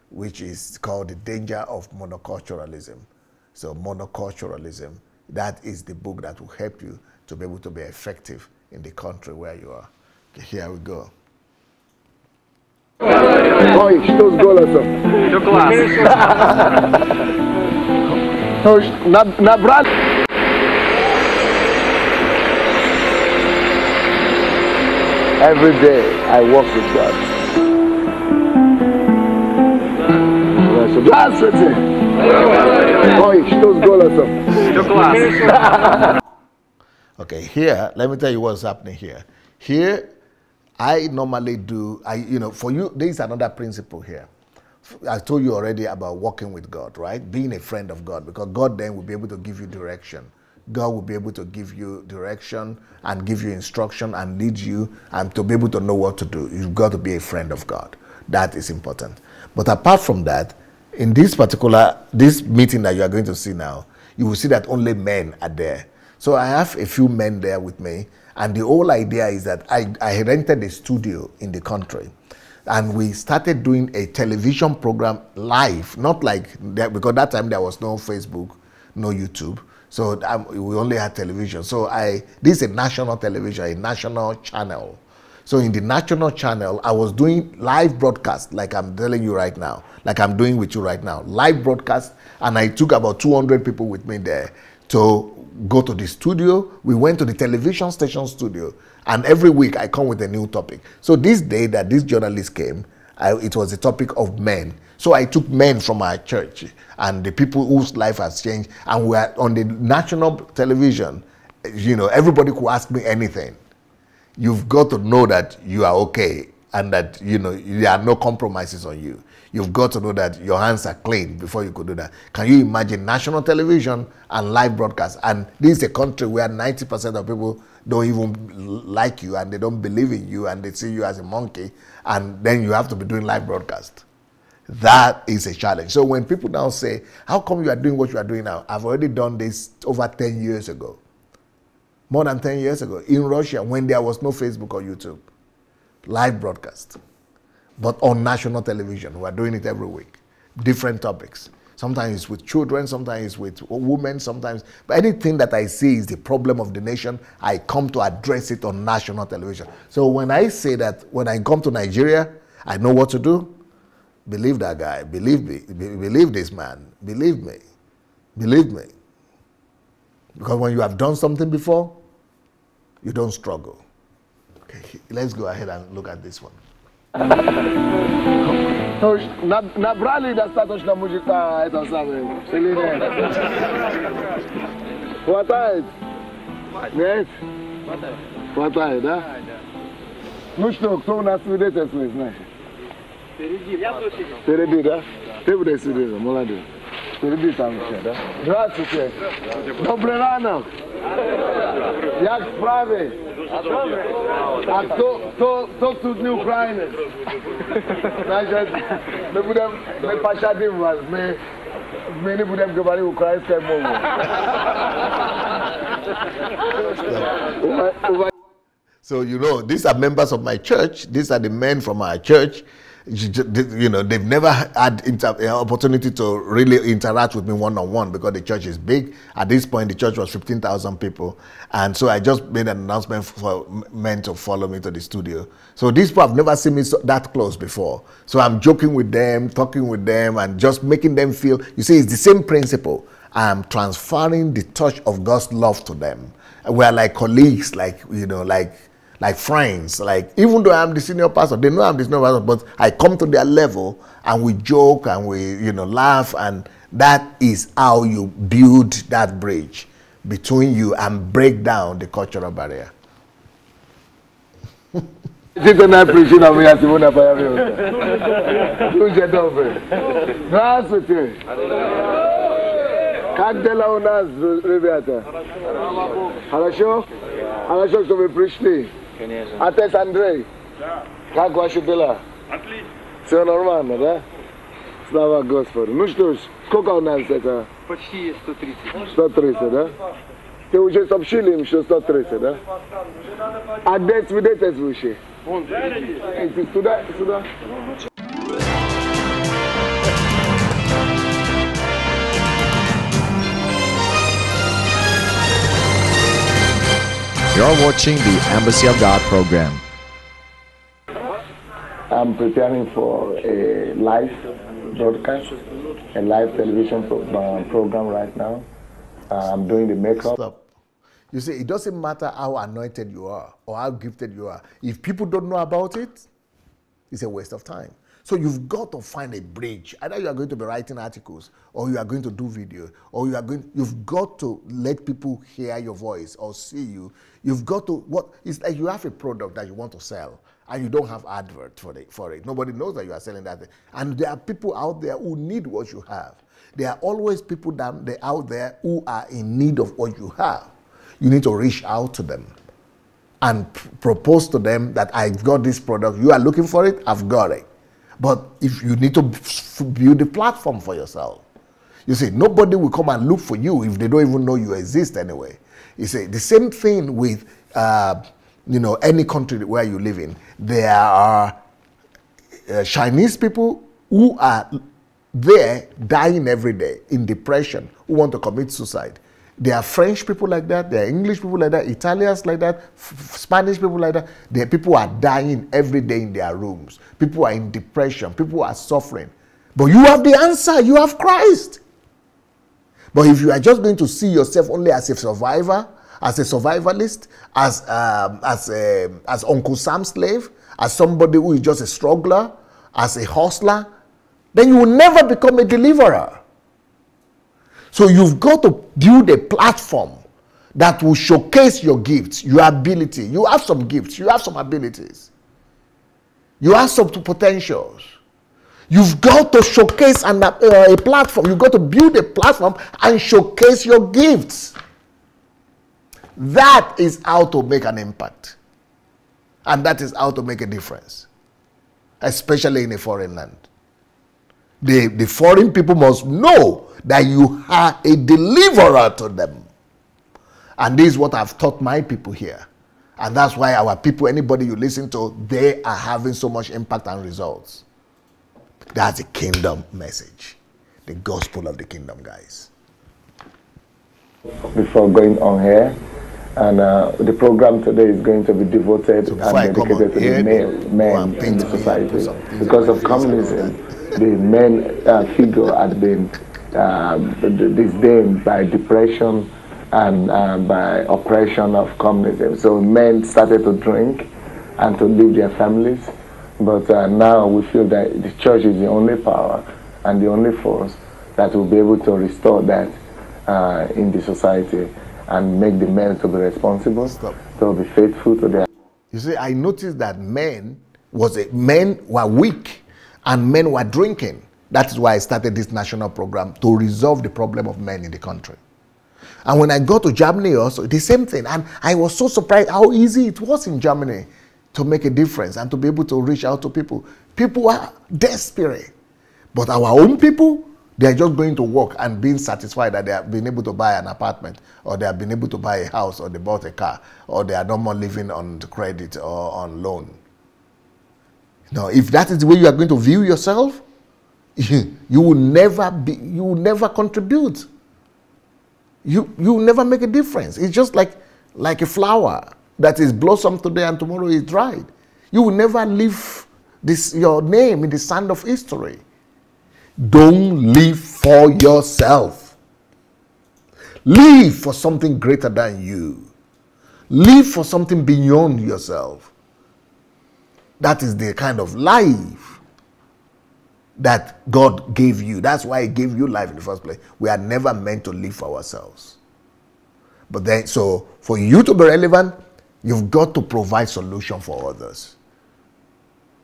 which is called The Danger of Monoculturalism. So monoculturalism, that is the book that will help you to be able to be effective in the country where you are. Okay, here we go. Oj, što zgolasa. Do klasy. Oj, nabrali. Every day I walk with God. Здравствуйте. Oj, što zgolasa. Do klasy. Okay, here, let me tell you what's happening here. Here, I normally do, for you, there is another principle here. I told you already about walking with God, right? Being a friend of God, because God then will be able to give you direction. God will be able to give you direction and give you instruction and lead you, and to be able to know what to do, you've got to be a friend of God. That is important. But apart from that, in this meeting that you are going to see now, you will see that only men are there. So I have a few men there with me, and the whole idea is that I rented a studio in the country, and we started doing a television program live, not like that, because that time there was no Facebook, no YouTube. So we only had television. So this is a national television, a national channel. So in the national channel, I was doing live broadcast like I'm telling you right now, like I'm doing with you right now, live broadcast, and I took about 200 people with me there to go to the studio. We went to the television station studio, and every week I come with a new topic. So this day that this journalist came, it was the topic of men. So I took men from our church and the people whose life has changed, and we are on the national television. You know, everybody could ask me anything. You've got to know that you are okay and that, you know, there are no compromises on you. You've got to know that your hands are clean before you could do that. Can you imagine national television and live broadcast? And this is a country where 90% of people don't even like you and they don't believe in you and they see you as a monkey, and then you have to be doing live broadcast. That is a challenge. So when people now say, how come you are doing what you are doing now? I've already done this over 10 years ago. More than 10 years ago, in Russia, when there was no Facebook or YouTube. Live broadcast. But on national television, we're doing it every week. Different topics. Sometimes it's with children, sometimes it's with women, sometimes. But anything that I see is the problem of the nation, I come to address it on national television. So when I say that, when I come to Nigeria, I know what to do, believe that guy, believe me, believe this man, believe me, believe me. Because when you have done something before, you don't struggle. Okay, let's go ahead and look at this one. To nabrali достаточно мужика, это самое, или нет? Хватает? Нет? Хватает, да? Ну что, кто у нас свидетельствует, значит? Впереди, да? Ты будешь свидетелем, молодец. Впереди там еще, да? Здравствуйте. Добрый ранок. Як справи? А кто тут не украинец? Значит, мы пощадим вас, мы не будем говорить украинской мовой. So, you know, these are members of my church. These are the men from our church. You know, they've never had opportunity to really interact with me one-on-one because the church is big. At this point, the church was 15,000 people. And so I just made an announcement for men to follow me to the studio. So these people have never seen me that close before. So I'm joking with them, talking with them, and just making them feel, you see, it's the same principle. I'm transferring the touch of God's love to them. We're like colleagues, like, you know, like friends. Like, even though I'm the senior pastor, they know I'm the senior pastor, but I come to their level and we joke and we, you know, laugh, and that is how you build that bridge between you and break down the cultural barrier. Как дела у нас, ребята? Хорошо? Хорошо, что вы пришли. Отец Андрей, как ваши дела? Отлично. Все нормально, да? Слава Господу. Ну что ж, сколько у нас это? Почти 130. 130, да? Ты уже сообщили им, что 130, да? А где свидетельствующие? Вон, Иди сюда, сюда. You're watching the Embassy of God program. I'm preparing for a live broadcast, a live television program right now. I'm doing the makeup. Stop. You see, it doesn't matter how anointed you are or how gifted you are. If people don't know about it, it's a waste of time. So you've got to find a bridge. Either you are going to be writing articles, or you are going to do video, or you've got to let people hear your voice or see you. You've got to, it's like you have a product that you want to sell, and you don't have advert for it. Nobody knows that you are selling that thing. And there are people out there who need what you have. There are always people out there who are in need of what you have. You need to reach out to them and propose to them that I've got this product. You are looking for it, I've got it. But if you need to build a platform for yourself. You see, nobody will come and look for you if they don't even know you exist anyway. You see, the same thing with, you know, any country where you live in. There are Chinese people who are there dying every day in depression, who want to commit suicide. There are French people like that. There are English people like that. Italians like that. Spanish people like that. There are people who are dying every day in their rooms. People are in depression. People are suffering. But you have the answer. You have Christ. But if you are just going to see yourself only as a survivor, as a survivalist, as Uncle Sam's slave, as somebody who is just a struggler, as a hustler, then you will never become a deliverer. So you've got to build a platform that will showcase your gifts, your ability. You have some gifts, you have some abilities, you have some potentials. You've got to showcase a platform. You've got to build a platform and showcase your gifts. That is how to make an impact. And that is how to make a difference, especially in a foreign land. The foreign people must know that you are a deliverer to them. And this is what I've taught my people here. And that's why our people, anybody you listen to, they are having so much impact and results. That's a kingdom message. The gospel of the kingdom, guys. Before going on here, and the program today is going to be devoted and dedicated to the men in the society. Because of communism, the men figure had been disdained by depression and by oppression of communism. So men started to drink and to leave their families. But now we feel that the church is the only power and the only force that will be able to restore that in the society and make the men to be responsible, to be faithful to their... You see, I noticed that men were weak and men were drinking. That is why I started this national program to resolve the problem of men in the country. And when I got to Germany also, the same thing. And I was so surprised how easy it was in Germany to make a difference and to be able to reach out to people. People are desperate. But our own people, they are just going to work and being satisfied that they have been able to buy an apartment, or they have been able to buy a house, or they bought a car, or they are no more living on credit or on loan. Now, if that is the way you are going to view yourself, you will never contribute. You will never make a difference. It's just like a flower that is blossomed today and tomorrow is dried. You will never leave your name in the sand of history. Don't live for yourself. Live for something greater than you. Live for something beyond yourself. That is the kind of life that God gave you. That's why He gave you life in the first place. We are never meant to live for ourselves. But then, so for you to be relevant, you've got to provide solution for others.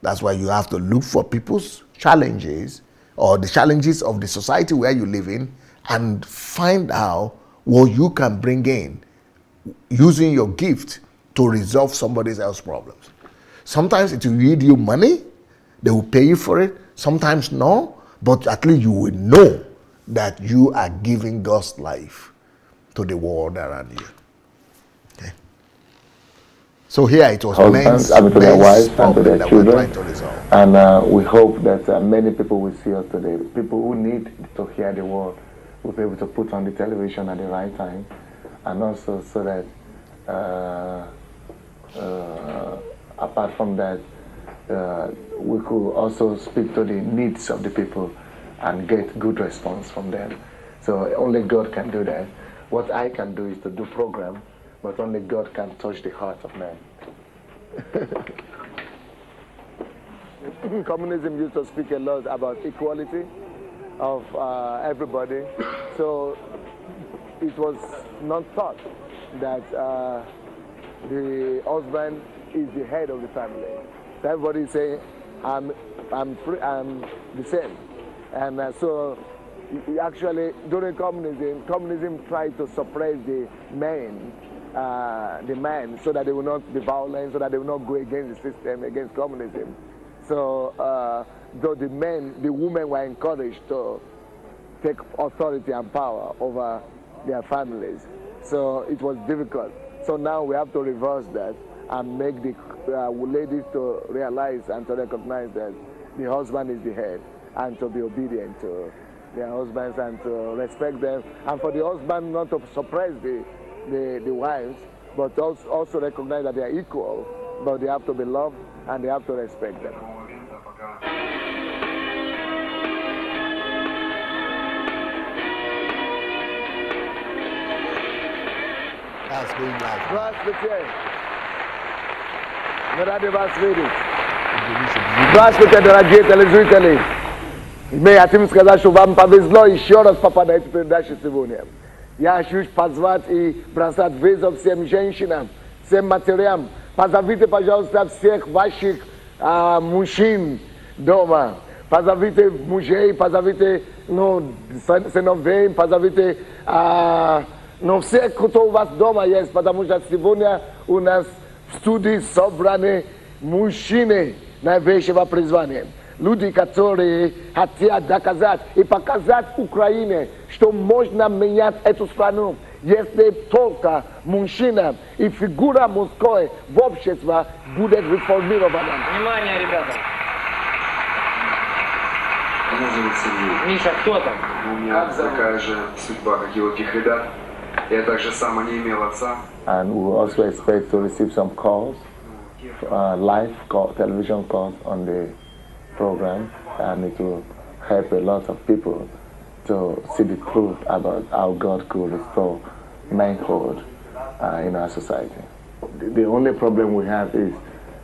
That's why you have to look for people's challenges or the challenges of the society where you live in and find out what you can bring in using your gift to resolve somebody else's problems. Sometimes it will yield you money. They will pay you for it. Sometimes no, but at least you will know that you are giving God's life to the world around you. Okay. So here it was men's to their wives and to their that children. we're trying to resolve. And we hope that many people will see us today. People who need to hear the word will be able to put on the television at the right time, and also so that apart from that, we could also speak to the needs of the people and get good response from them. So only God can do that. What I can do is to do program, but only God can touch the heart of man. Communism used to speak a lot about equality of everybody. So it was not thought that the husband is the head of the family. So everybody is saying, I'm free, I'm the same. And so actually during communism tried to suppress the men, so that they will not be violent, so that they will not go against the system, against communism. So though the women were encouraged to take authority and power over their families. So it was difficult. So now we have to reverse that and make the ladies to realize and to recognize that the husband is the head and to be obedient to their husbands and to respect them, and for the husband not to suppress the wives, but also recognize that they are equal, but they have to be loved and they have to respect them. That's being live. Здравствуйте. Мы рады вас видеть. Здравствуйте, дорогие телезрители. Мы хотим сказать, что вам повезло еще раз попасть на эту передачу сегодня. Я хочу позвать и бросать вызов всем женщинам, всем матерям. Позовите, пожалуйста, всех ваших мужчин дома. Позовите мужей, позовите сыновей, позовите всех, кто у вас дома есть, потому что сегодня у нас в студии собраны мужчины наивысшего призвания. Люди, которые хотят доказать и показать Украине, что можно менять эту страну, если только мужчина и фигура мужской в обществе будет реформирована. Внимание, ребята! Меня зовут Сергей. Миша, кто там? У меня такая же судьба, как и у этих ребят. Я также сам не имел отца. And we also expect to receive some calls, live television calls on the program, and it will help a lot of people to see the truth about how God could restore manhood in our society. The only problem we have is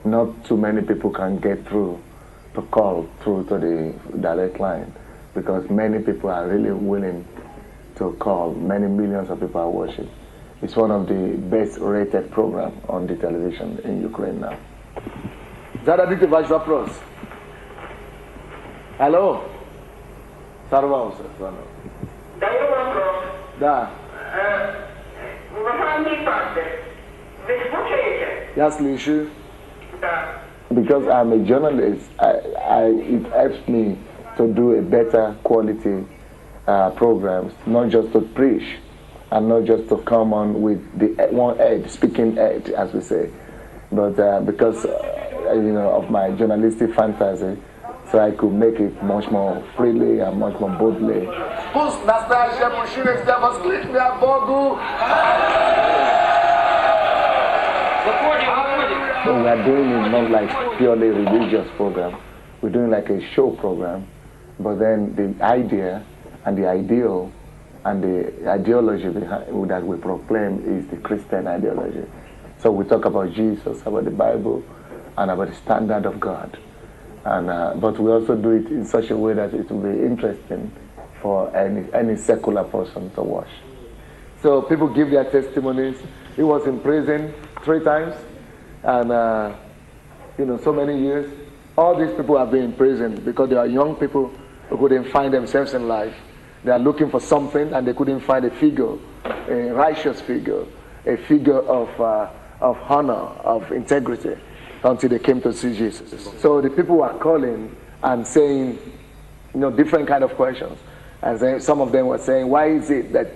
not too many people can get through to call through to the direct line, because many people are really willing to call. Many millions of people are watching. It's one of the best rated programs on the television in Ukraine now. Зададите ваш вопрос. Алло? Сорвался звонок. Даю вопрос. Да. Уважаемый пастор, вы слушаете? Я слышу. Да. Because I'm a journalist, it helps me to do a better quality programs, not just to preach, and not just to come on with the one edge, speaking edge, as we say, but because of my journalistic fantasy, so I could make it much more freely and much more boldly. So we are doing it not like purely religious program. We're doing like a show program, but then the idea and the ideal and the ideology behind, that we proclaim is the Christian ideology. So we talk about Jesus, about the Bible, and about the standard of God. And but we also do it in such a way that it will be interesting for any secular person to watch. So people give their testimonies. He was in prison 3 times, and so many years. All these people have been in prison because they are young people who couldn't find themselves in life. They are looking for something and they couldn't find a figure, a righteous figure, a figure of honor, of integrity, until they came to see Jesus. So the people were calling and saying, different kind of questions. And then some of them were saying, why is it that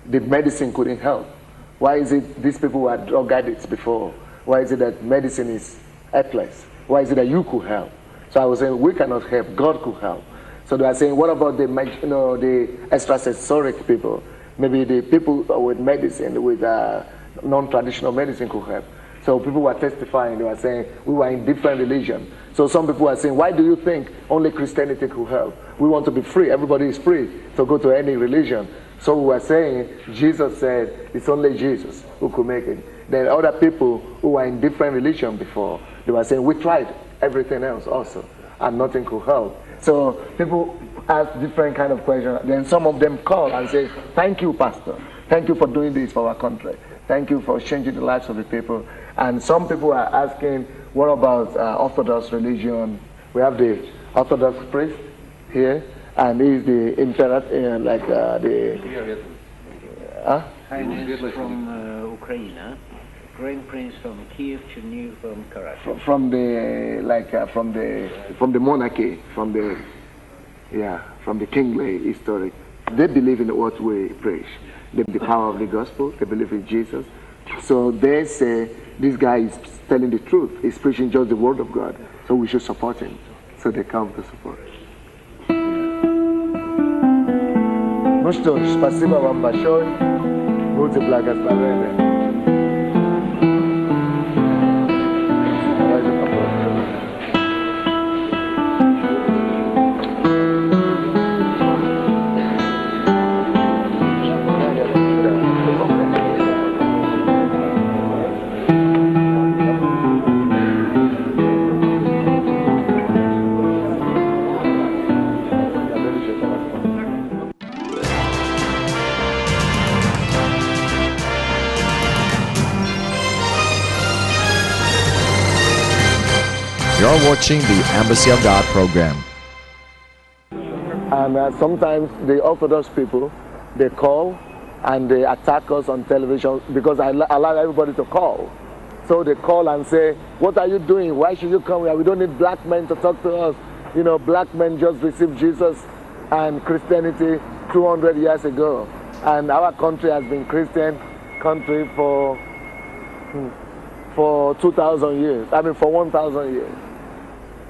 the medicine couldn't help? Why is it these people were drug addicts before? Why is it that medicine is helpless? Why is it that you could help? So I was saying, we cannot help, God could help. So they are saying, what about the extrasensoric people? Maybe the people with medicine, with non-traditional medicine could help. So people were testifying, they were saying, we were in different religions. So some people were saying, why do you think only Christianity could help? We want to be free, everybody is free to go to any religion. So we were saying, Jesus said, it's only Jesus who could make it. Then other people who were in different religions before, they were saying, we tried everything else also, and nothing could help. So people ask different kind of questions. Then some of them call and say, thank you, Pastor. Thank you for doing this for our country. Thank you for changing the lives of the people. And some people are asking, what about Orthodox religion? We have the Orthodox priest here, and he's the imperator, Highness from Ukraine, Grand Prince from Kiev, Chernihiv, from Karachi. From the monarchy, from the kingly historic. They believe in what we preach. They believe the power of the gospel. They believe in Jesus. So they say this guy is telling the truth. He's preaching just the word of God. So we should support him. So they come to support. Ну что ж, спасибо вам большое. Будьте благословенны. You're watching the Embassy of God program. And sometimes the Orthodox people, they call and they attack us on television because I allow everybody to call. So they call and say, what are you doing? Why should you come here? We don't need black men to talk to us. You know, black men just received Jesus and Christianity 200 years ago. And our country has been Christian country for 2,000 years. I mean, for 1,000 years.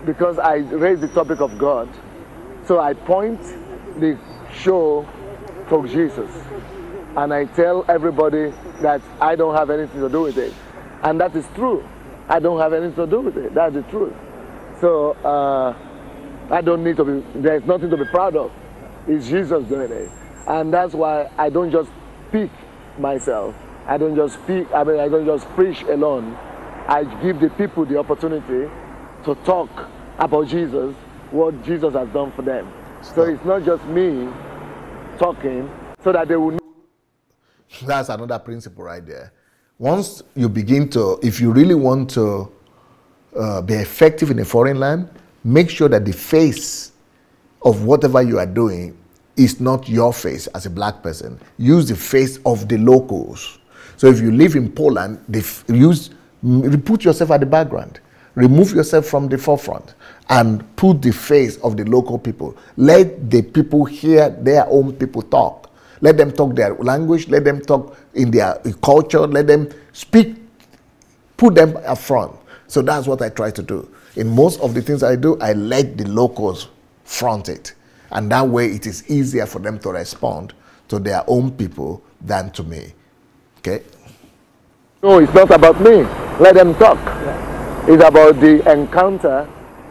Because I raised the topic of God. So I point the show to Jesus. And I tell everybody that I don't have anything to do with it. And that is true. I don't have anything to do with it. That's the truth. So I don't need to be, there's nothing to be proud of. It's Jesus doing it. And that's why I don't just speak myself. I don't just speak, I don't just preach alone. I give the people the opportunity to talk about Jesus, what Jesus has done for them. So it's not just me talking so that they will know. That's another principle right there. Once you begin to, if you really want to be effective in a foreign land, make sure that the face of whatever you are doing is not your face as a black person. Use the face of the locals. So if you live in Poland, put yourself at the background. Remove yourself from the forefront and put the face of the local people. Let the people hear their own people talk. Let them talk their language. Let them talk in their culture. Let them speak. Put them up front. So that's what I try to do. In most of the things I do, I let the locals front it. And that way it is easier for them to respond to their own people than to me. Okay? No, it's not about me. Let them talk. It's about the encounter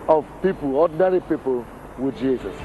of people, ordinary people, with Jesus.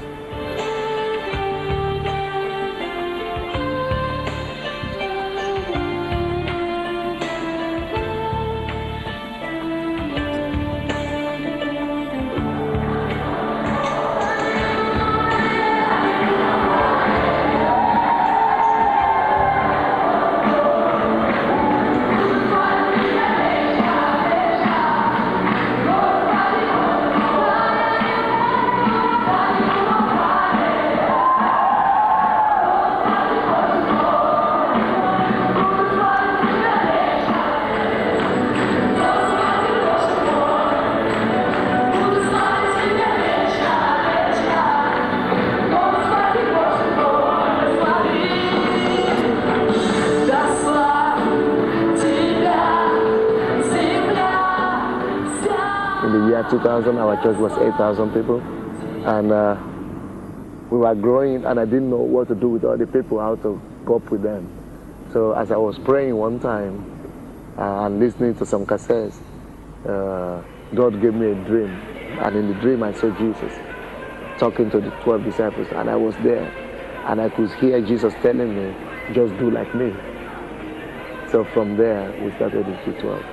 In the year 2000, our church was 8,000 people, and we were growing, and I didn't know what to do with all the people, how to cope with them. So as I was praying one time and listening to some cassettes, God gave me a dream, and in the dream I saw Jesus talking to the 12 disciples, and I was there, and I could hear Jesus telling me, just do like me. So from there, we started in 12.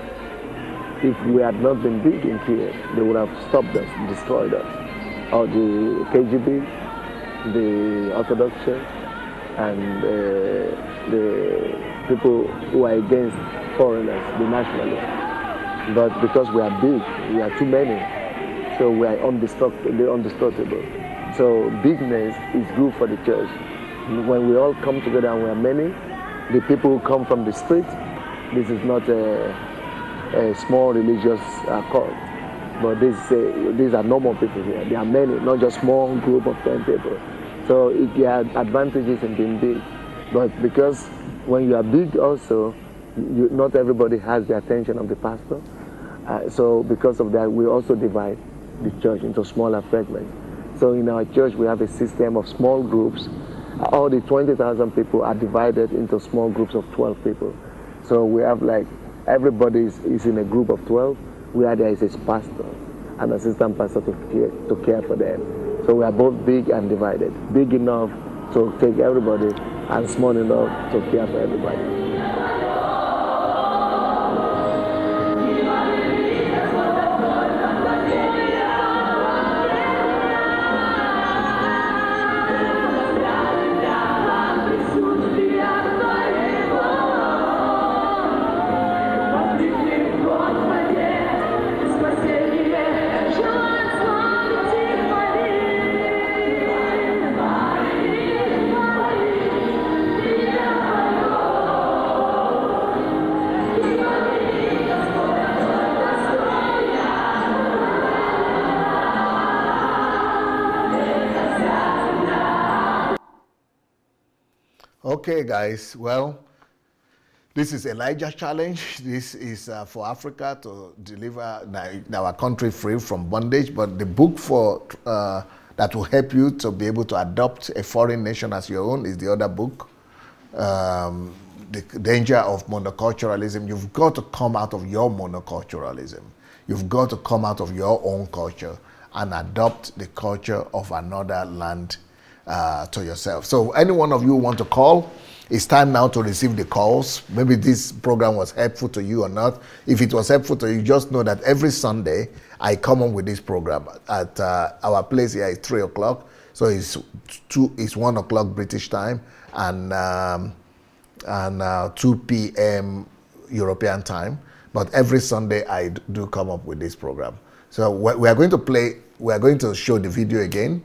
If we had not been big in Kiev, they would have stopped us, destroyed us. Or the KGB, the Orthodox Church, and the people who are against foreigners, the nationalists. But because we are big, we are too many, so we are indestructible. So bigness is good for the church. When we all come together and we are many, the people who come from the street, this is not a small religious cult, but these are normal people here. There are many, not just small group of 10 people. So there are advantages in being big, but because when you are big also, not everybody has the attention of the pastor. So because of that, we also divide the church into smaller fragments. So in our church, we have a system of small groups, all the 20,000 people are divided into small groups of 12 people. So we have like, everybody is in a group of 12, where there is a pastor, an assistant pastor to care for them. So we are both big and divided. Big enough to take everybody and small enough to care for everybody. Okay, guys, well, this is Elijah's challenge. This is for Africa to deliver our country free from bondage, but the book for that will help you to be able to adopt a foreign nation as your own is the other book, The Danger of Monoculturalism. You've got to come out of your monoculturalism. You've got to come out of your own culture and adopt the culture of another land to yourself. So any one of you want to call, it's time now to receive the calls. Maybe this program was helpful to you or not. If it was helpful to you, just know that every Sunday I come on with this program at our place here is 3 o'clock. So it's 1 o'clock British time and 2 p.m. European time. But every Sunday I do come up with this program. So we are going to show the video again.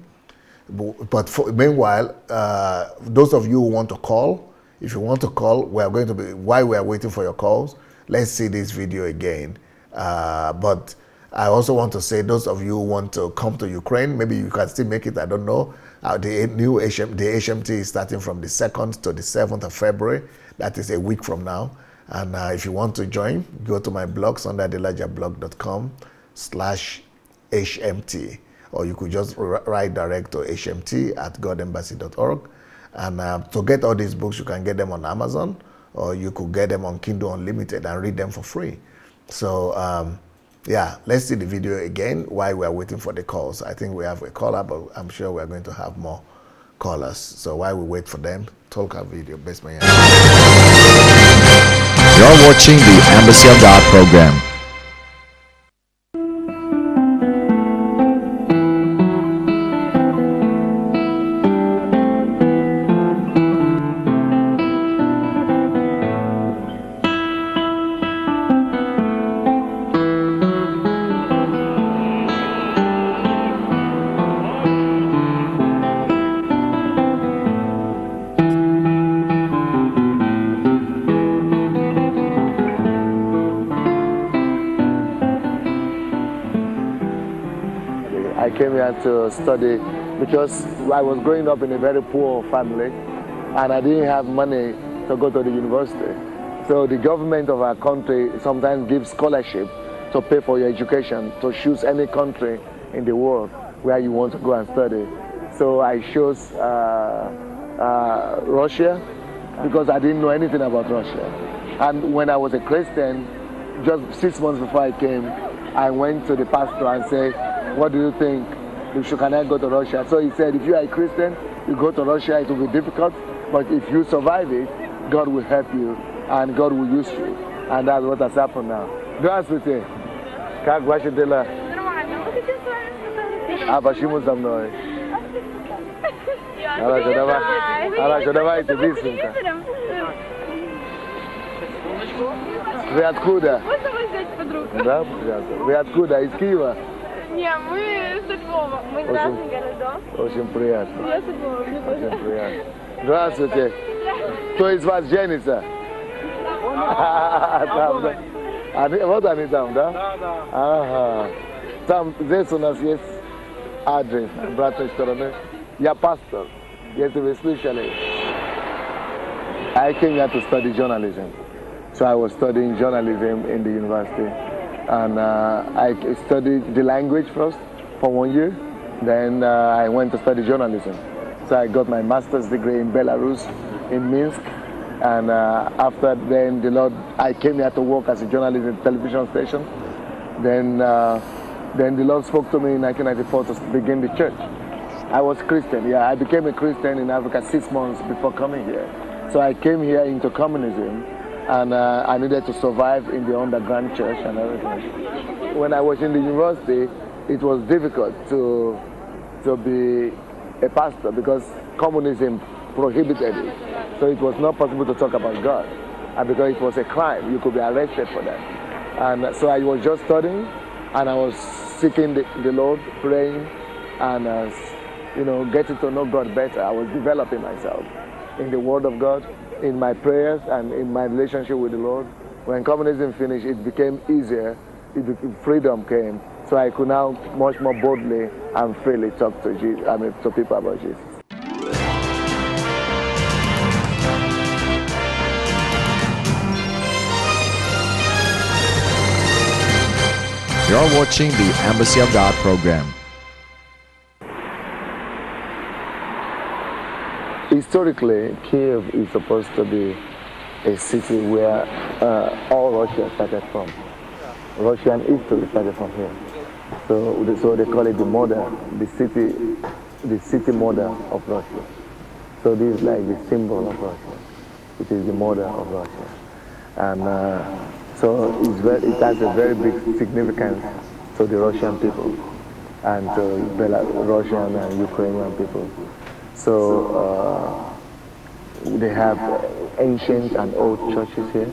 But meanwhile, those of you who want to call, if you want to call, while we are waiting for your calls, let's see this video again. But I also want to say, those of you who want to come to Ukraine, maybe you can still make it, I don't know. The HMT is starting from the 2nd to the 7th of February. That is a week from now. And if you want to join, go to my blogs under elijahblog.com/HMT. Or you could just write direct to hmt@godembassy.org. And to get all these books, you can get them on Amazon, or you could get them on Kindle Unlimited and read them for free. So, yeah, let's see the video again while we are waiting for the calls. I think we have a caller, but I'm sure we're going to have more callers. So while we wait for them, talk our video. Best man. You're watching the Embassy of God program. I came here to study because I was growing up in a very poor family and I didn't have money to go to the university. So the government of our country sometimes gives scholarship to pay for your education, to choose any country in the world where you want to go and study. So I chose Russia because I didn't know anything about Russia. And when I was a Christian, just 6 months before I came, I went to the pastor and said, what do you think? Can I go to Russia? So he said, if you are a Christian, you go to Russia, it will be difficult, but if you survive it, God will help you and God will use you. And that's what has happened now. Здравствуйте. Как ваши дела? А почему со мной? Хорошо, давайте быстренько. Вы откуда? Да, вы откуда? Из Киева? Не, мы с Львова. Мы из разных городов. Очень приятно. Я с Львова, мне тоже. Очень приятно. Здравствуйте. Кто из вас женится? Там, да? Вот они там, да? Да. Ага. Там, здесь у нас есть адрес с обратной стороны. Я пастор, если вы слышали. I came here to study journalism. So I was studying journalism in the university. And I studied the language first for 1 year. Then I went to study journalism. So I got my master's degree in Belarus, in Minsk. And after then, I came here to work as a journalist in a television station. Then the Lord spoke to me in 1994 to begin the church. I was Christian, yeah. I became a Christian in Africa 6 months before coming here. So I came here into communism, and I needed to survive in the underground church and everything. When I was in the university, it was difficult to be a pastor because communism prohibited it. So it was not possible to talk about God. And because it was a crime, you could be arrested for that. And so I was just studying, and I was seeking the Lord, praying, and getting to know God better. I was developing myself in the Word of God, in my prayers, and in my relationship with the Lord. When communism finished, it became easier. Freedom came, so I could now much more boldly and freely talk to to people about Jesus. You're watching the Embassy of God program. Historically, Kiev is supposed to be a city where all Russia started from. Russian history started from here. So they call it the mother, the city mother of Russia. So this is like the symbol of Russia. It is the mother of Russia. And so it has a very big significance to the Russian people and to Russian and Ukrainian people. So they have ancient and old churches here,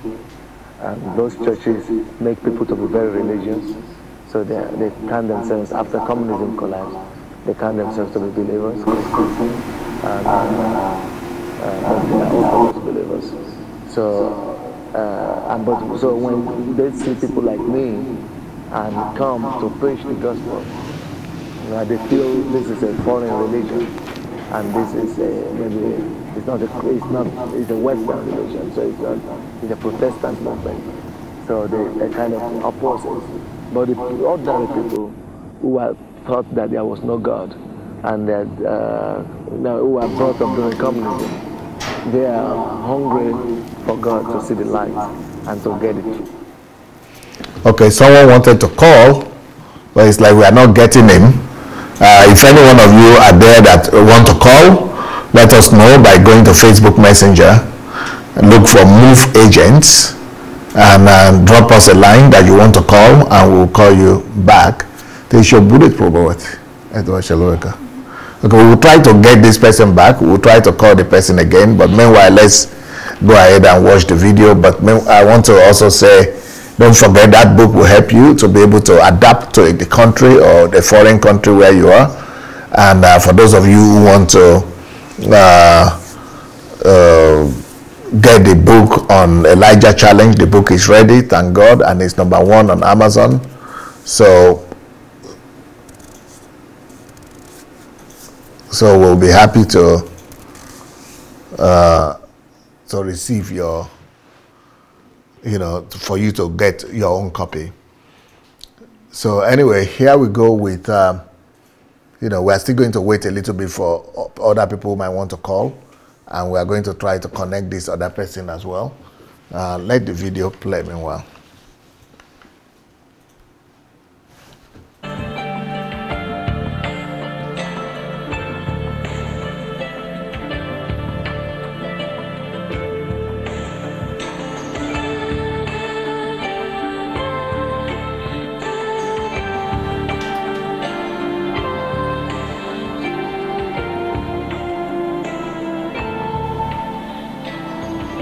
and those churches make people to be very religious. So they count themselves, after communism collapsed, they count themselves to be believers, and they are Orthodox believers. So when they see people like me and come to preach the gospel, they feel this is a foreign religion, and this is it's a Western religion, so it's a Protestant movement. So they kind of oppose it. But the ordinary people who have thought that there was no God, and that who are brought up during communism, they are hungry for God to see the light and to get it. Okay, someone wanted to call, but it's like we are not getting him. If any one of you are there that want to call, let us know by going to Facebook Messenger and look for Move Agents, and drop us a line that you want to call, and we'll call you back. Okay, we will try to get this person back. We'll try to call the person again, but meanwhile, let's go ahead and watch the video. But I want to also say, don't forget that book will help you to be able to adapt to the country or the foreign country where you are. And for those of you who want to get the book on Elijah Challenge, the book is ready, thank God, and it's #1 on Amazon. So we'll be happy to receive your, for you to get your own copy. So anyway, here we go with, we're still going to wait a little bit for other people who might want to call, and we are going to try to connect this other person as well. Let the video play meanwhile.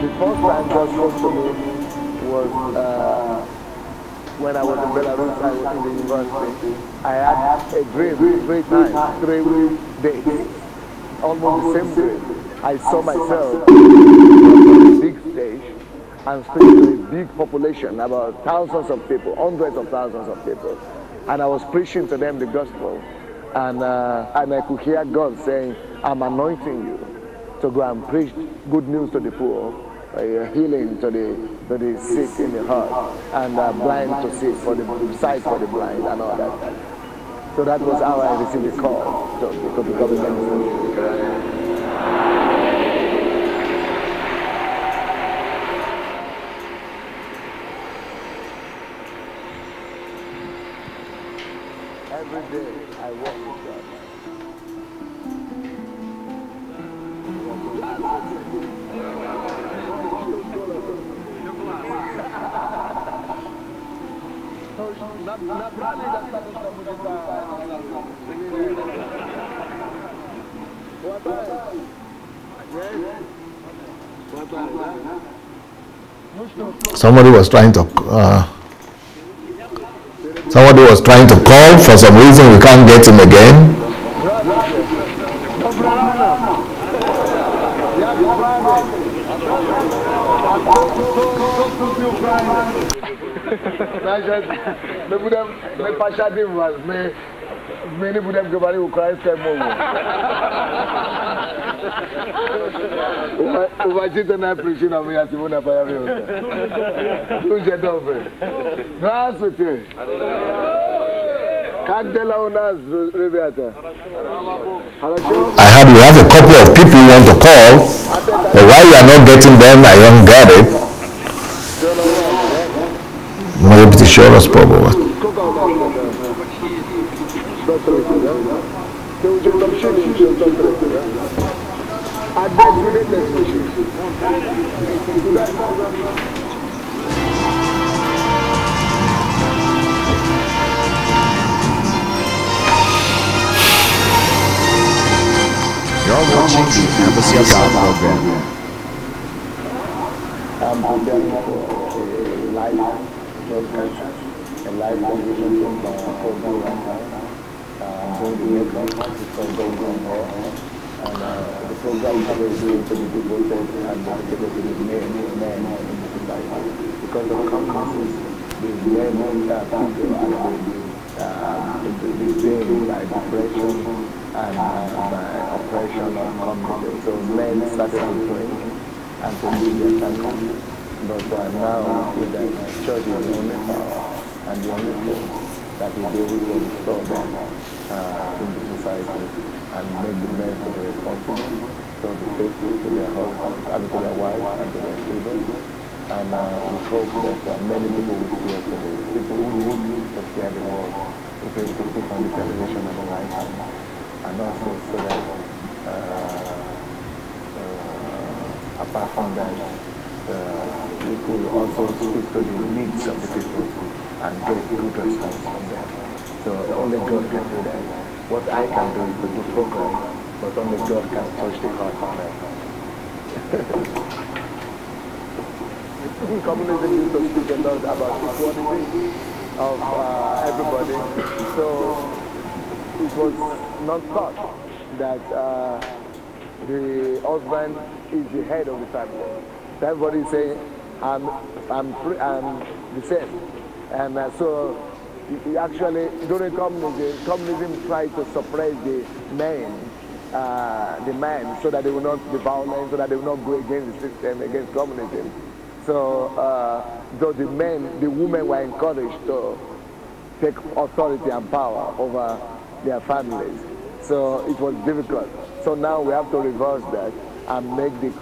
The first time God spoke to me was when I was in Belarus. I was in the university. I had a dream 3 times, 3 days, almost the same dream. I saw myself on a big stage and speaking to a big population, about thousands of people, hundreds of thousands of people. And I was preaching to them the gospel. And I could hear God saying, I'm anointing you to go and preach good news to the poor, healing to the sick in the heart, and blind to see, for the sight for the blind, and all that. So that was how I received the call to become a minister. every day I walk with God. Somebody was trying to call for some reason. We can't get him again. Many would have given you Christ and more. Уважительно причина моя сегодня появилась. Слушай, добрый. Здравствуйте. Как дела у нас, ребята? Хорошо? I heard we have a couple of people who want to call, but why you are not getting them, I don't get it. Maybe to show us probably. You're watching the Embassy of God program. I'm preparing for a live broadcast, a live television program. I'm going to make that going on here. And the program is going to be devoted and dedicated to the men in the society. Because of communities, the men people and the pain like depression and oppression of community. So men started to drink and to leave their family. But now with the church is the only power and the only thing that will be able to restore them in the society and make the men to be responsible, so be faithful to their husbands, and to their wives and to their children. And we hope that many people will see us today. People who need to share the world, people to put on the television and the light, and also so that apart from that, we could also speak to the needs of the people and get good response from them. So only God can do that. What I can do is to do program, but only God can touch the heart of man. Communism used to speak a lot about equality of everybody. So it was not thought that the husband is the head of the family. So everybody say, I'm the same. And so actually during communism tried to suppress the man so that they will not be violent, so that they will not go against the system, against communism. So though the women were encouraged to take authority and power over their families. So it was difficult. So now we have to reverse that and make the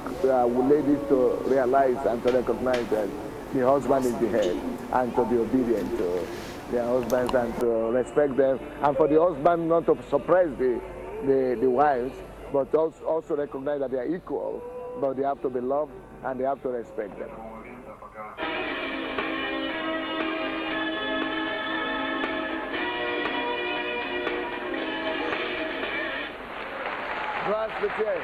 ladies to realize and to recognize that the husband is the head and to be obedient to their husbands and to respect them. And for the husband not to suppress the wives, but also recognize that they are equal, but they have to be loved and they have to respect them. Здравствуйте.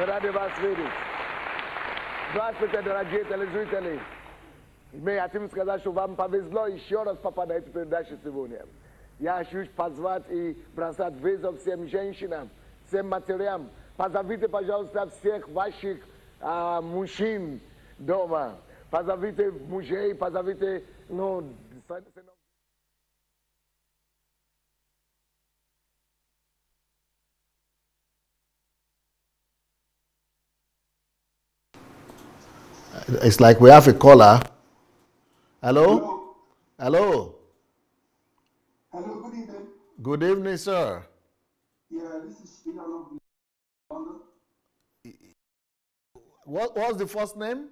Рады вас видеть. Здравствуйте, дорогие телезрители. Мы хотим сказать, что вам повезло еще раз попасть на эту передачу сегодня. Я хочу позвать и бросать вызов всем женщинам, всем матерям. Позовите, пожалуйста, всех ваших мужчин дома. Позовите мужей, позовите, It's like we have a caller. Hello? Hello? Hello, good evening. Good evening, sir. Yeah, this is London. What's the first name?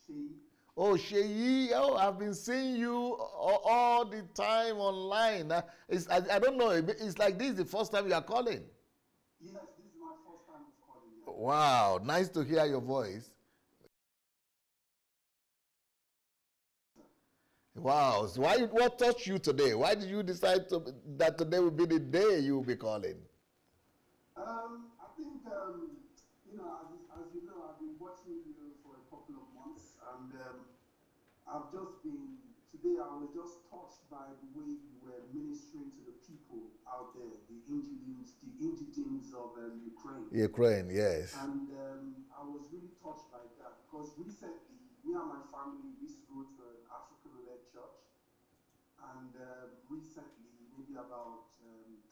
She. Oh, Sheyi, oh, I've been seeing you all the time online. I don't know. It's like this is the first time you are calling. Yes, this is my first time of calling. Yeah. Wow, nice to hear your voice. Wow, so what touched you today? Why did you decide that today will be the day you will be calling? I think, you know, as you know, I've been watching you for a couple of months, and I've just been, today I was just touched by the way you were ministering to the people out there, the indigents of Ukraine. Ukraine, yes. And I was really touched by that because recently, me and my family used to go to an African-led church, and recently, maybe about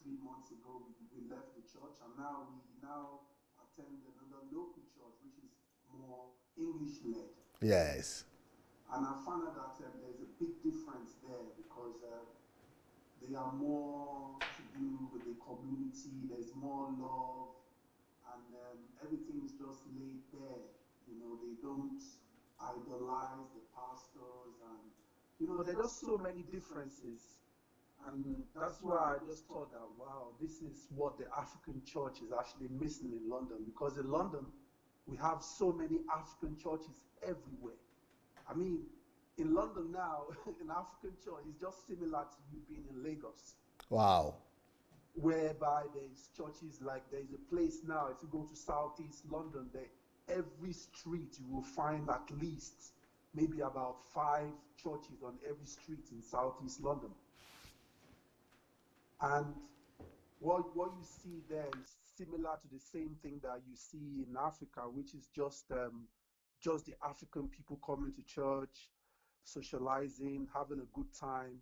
3 months ago, we left the church, and now we attend another local church, which is more English-led. Yes. And I found out that there's a big difference there because they are more to do with the community. There's more love, and everything is just laid bare. You know, they don't idolize the pastors, and you know, there are just so many differences. And that's why I just thought that, wow, this is what the African church is actually missing in London. Because in London, we have so many African churches everywhere. I mean, in London now, an African church is just similar to you being in Lagos. Wow. Whereby there's churches like there's a place now, if you go to Southeast London, every street you will find at least maybe about 5 churches on every street in Southeast London. And what you see there is similar to the same thing that you see in Africa, which is just the African people coming to church, socializing, having a good time.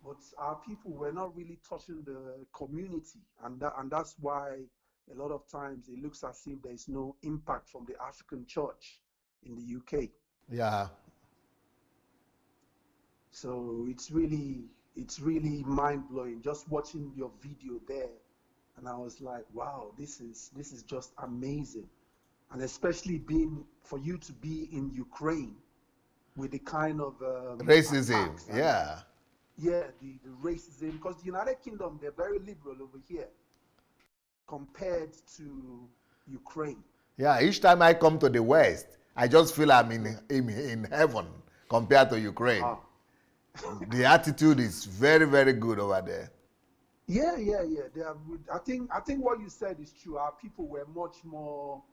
But our people were not really touching the community, and that's why a lot of times it looks as if there is no impact from the African church in the UK. Yeah. So it's really mind-blowing just watching your video there, and I was like, wow, this is just amazing. And especially for you to be in Ukraine with the kind of racism, yeah, the racism, because the United Kingdom, they're very liberal over here compared to Ukraine. Yeah, each time I come to the West, I just feel I'm in heaven compared to Ukraine. The attitude is very, very good over there. Yeah. They are, I think what you said is true. Our people were much more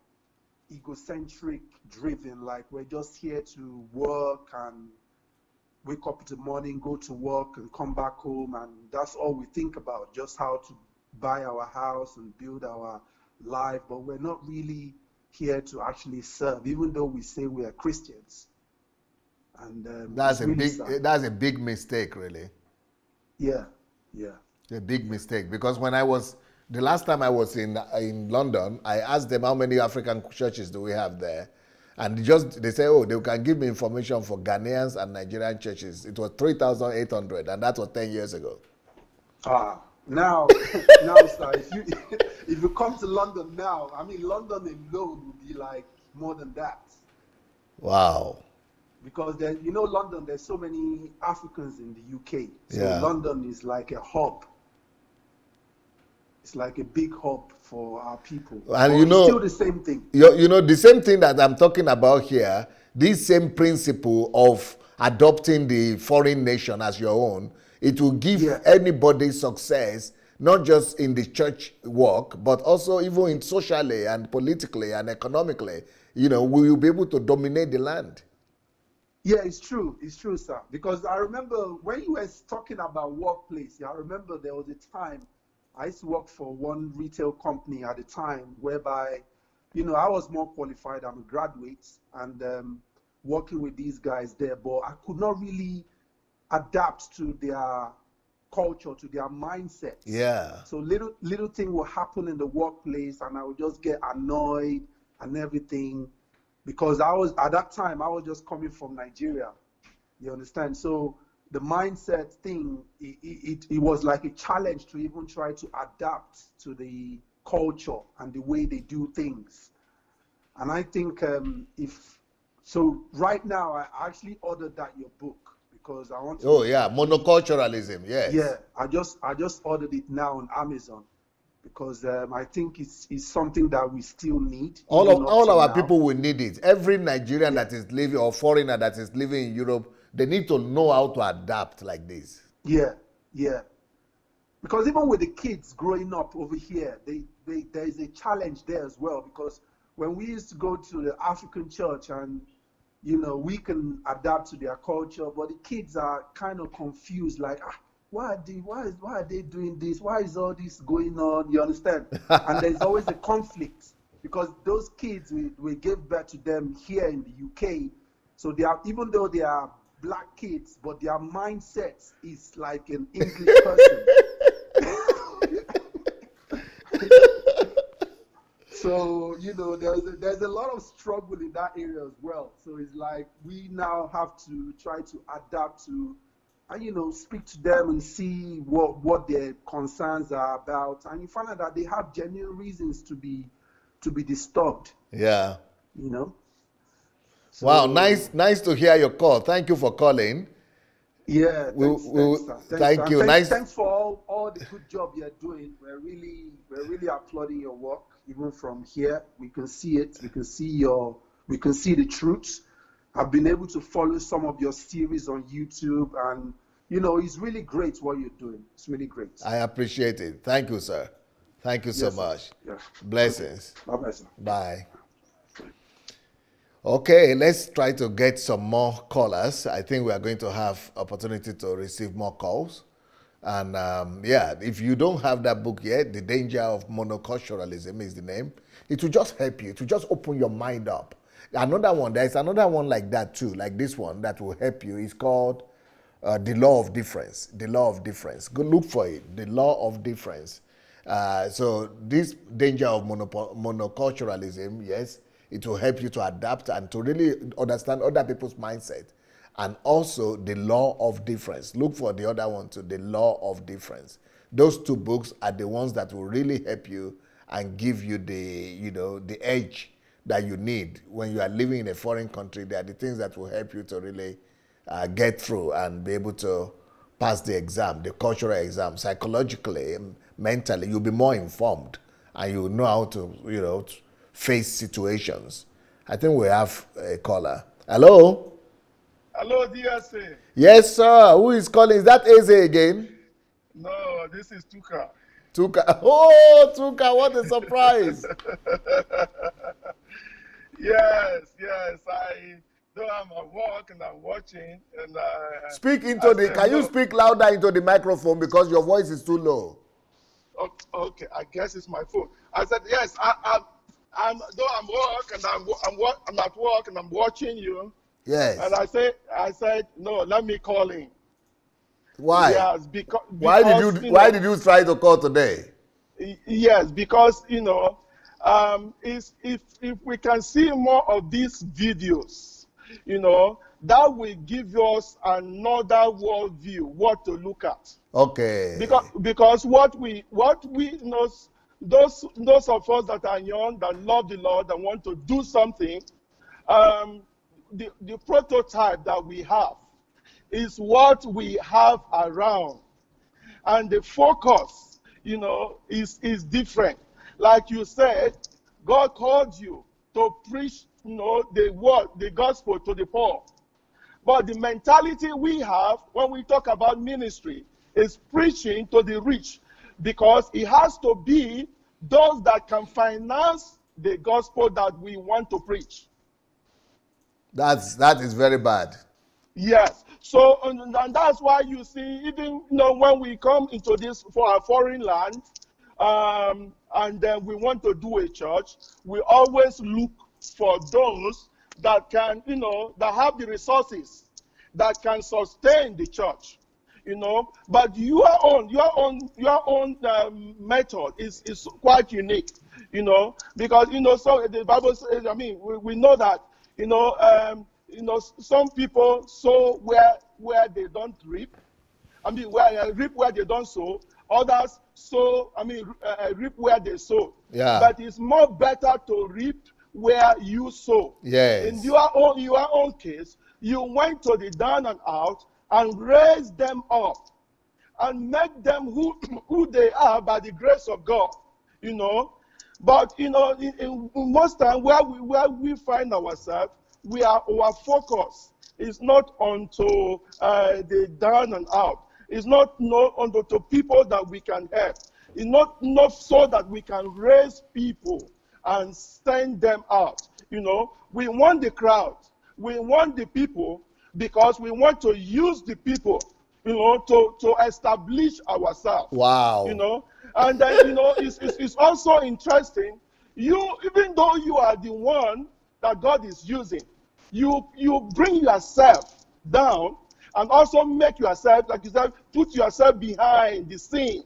egocentric driven, like we're just here to work and wake up in the morning, go to work and come back home, and that's all we think about, just how to buy our house and build our life. But we're not really here to actually serve, even though we say we are Christians. And that's a big mistake, really. Yeah. A big mistake, because when the last time I was in London, I asked them how many African churches do we have there, and they say, oh, they can give me information for Ghanaians and Nigerian churches. It was 3,800, and that was 10 years ago. Now, sir, if you come to London now, I mean, London alone would be like more than that. Wow. Because London, there's so many Africans in the UK. So yeah. London is like a hub. It's like a big hub for our people. And it's still the same thing. The same thing that I'm talking about here, this same principle of adopting the foreign nation as your own, it will give anybody success, not just in the church work, but also even in socially and politically and economically. We will be able to dominate the land. Yeah, it's true, sir. Because I remember when you were talking about workplace, I remember there was a time I used to work for one retail company at the time whereby, I was more qualified. I'm a graduate, and working with these guys there, but I could not really adapt to their culture, to their mindset. Yeah. So little thing will happen in the workplace, and I would just get annoyed and everything, because at that time I was just coming from Nigeria. You understand? So the mindset thing, it was like a challenge to even try to adapt to the culture and the way they do things. And I think if So right now, I actually ordered that your book because I want to. Oh yeah, monoculturalism. Yes. Yeah, I just ordered it now on Amazon because I think it's something that we still need. All our people will need it. Every Nigerian that is living or foreigner that is living in Europe, they need to know how to adapt like this. Yeah, yeah. Because even with the kids growing up over here, there is a challenge there as well. Because when we used to go to the African church and we can adapt to their culture, but the kids are kind of confused, like, why are they doing this? Why is all this going on? You understand? And there's always a conflict because those kids, we gave birth to them here in the UK. So they are, even though they are black kids, but their mindset is like an English person. So, there's a lot of struggle in that area as well. So it's like we now have to try to adapt to, and, speak to them and see what their concerns are about. And you find out that they have genuine reasons to be disturbed. Yeah. So, wow, nice to hear your call. Thank you for calling. Yeah, thank you. Thanks for all the good job you're doing. We're really applauding your work. Even from here, we can see it. We can see the truths. I've been able to follow some of your series on YouTube, and it's really great what you're doing. It's really great. I appreciate it. Thank you, sir. Thank you so much. Yes. Blessings. Okay. Bye-bye, sir. Bye. Okay, let's try to get some more callers. I think we are going to have opportunity to receive more calls. And yeah, if you don't have that book yet, The Danger of Monoculturalism is the name. It will just help you. It will just open your mind up. Another one, there's another one like that too, like this one that will help you. It's called The Law of Difference. The Law of Difference. Go look for it. The Law of Difference. So this danger of monoculturalism, yes, it will help you to adapt and to really understand other people's mindset. And also the law of difference. Look for the other one too, the law of difference. Those two books are the ones that will really help you and give you the edge that you need when you are living in a foreign country. They are the things that will help you to really get through and be able to pass the exam, the cultural exam. Psychologically, mentally, you'll be more informed and you'll know how to, face situations. I think we have a caller. Hello? Hello, DSA. Yes, sir. Who is calling? Is that Eze again? No, this is Tuka. Tuka. Oh, Tuka, what a surprise. Yes. Though I'm at work and I'm watching. And speak into can you speak louder into the microphone because your voice is too low? Okay, I guess it's my phone. I said, yes, I'm at work and I'm watching you. Yes. And I said, no, let me call in. Why? Yes, why did you try to call today? Yes, because if we can see more of these videos, that will give us another worldview, what to look at. Okay. Because what we know, those of us that are young, that love the Lord, that want to do something, the prototype that we have is what we have around, and the focus, is different. Like you said, God called you to preach, the word, the gospel to the poor. But the mentality we have when we talk about ministry is preaching to the rich, because it has to be those that can finance the gospel that we want to preach. That is very bad. Yes. So, and that's why you see, even when we come into this for a foreign land, and then we want to do a church, we always look for those that can, that have the resources that can sustain the church. But your own method is quite unique, because so the Bible says, we know that some people sow where they don't reap. Reap where they don't sow. Others sow, reap where they sow. Yeah. But it's more better to reap where you sow. Yes. In your own case, you went to the down and out and raised them up and make them who they are by the grace of God, you know. But you know, in most time where we find ourselves, our focus is not onto the down and out. It's not onto people that we can help. It's not so that we can raise people and send them out. You know, we want the crowd, we want the people, because we want to use the people, you know, to establish ourselves. Wow. You know, and then, you know, it's also interesting. Even though you are the one that God is using, you bring yourself down and also make yourself, like you said, put yourself behind the scene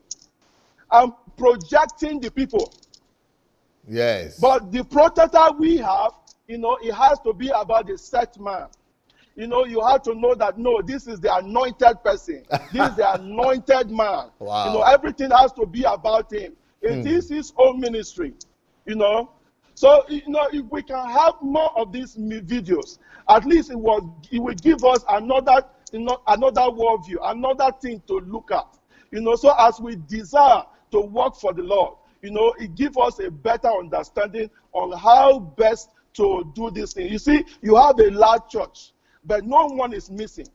and projecting the people. Yes. But the protocol we have, you know, it has to be about the set man. You know, you have to know that, no, this is the anointed person. This is the anointed man. Wow. You know, everything has to be about him. It is his own ministry, you know. So, you know, if we can have more of these videos, at least it will give us another, you know, another worldview, another thing to look at. You know, so as we desire to work for the Lord, you know, it gives us a better understanding on how best to do this thing. You see, you have a large church, but no one is missing,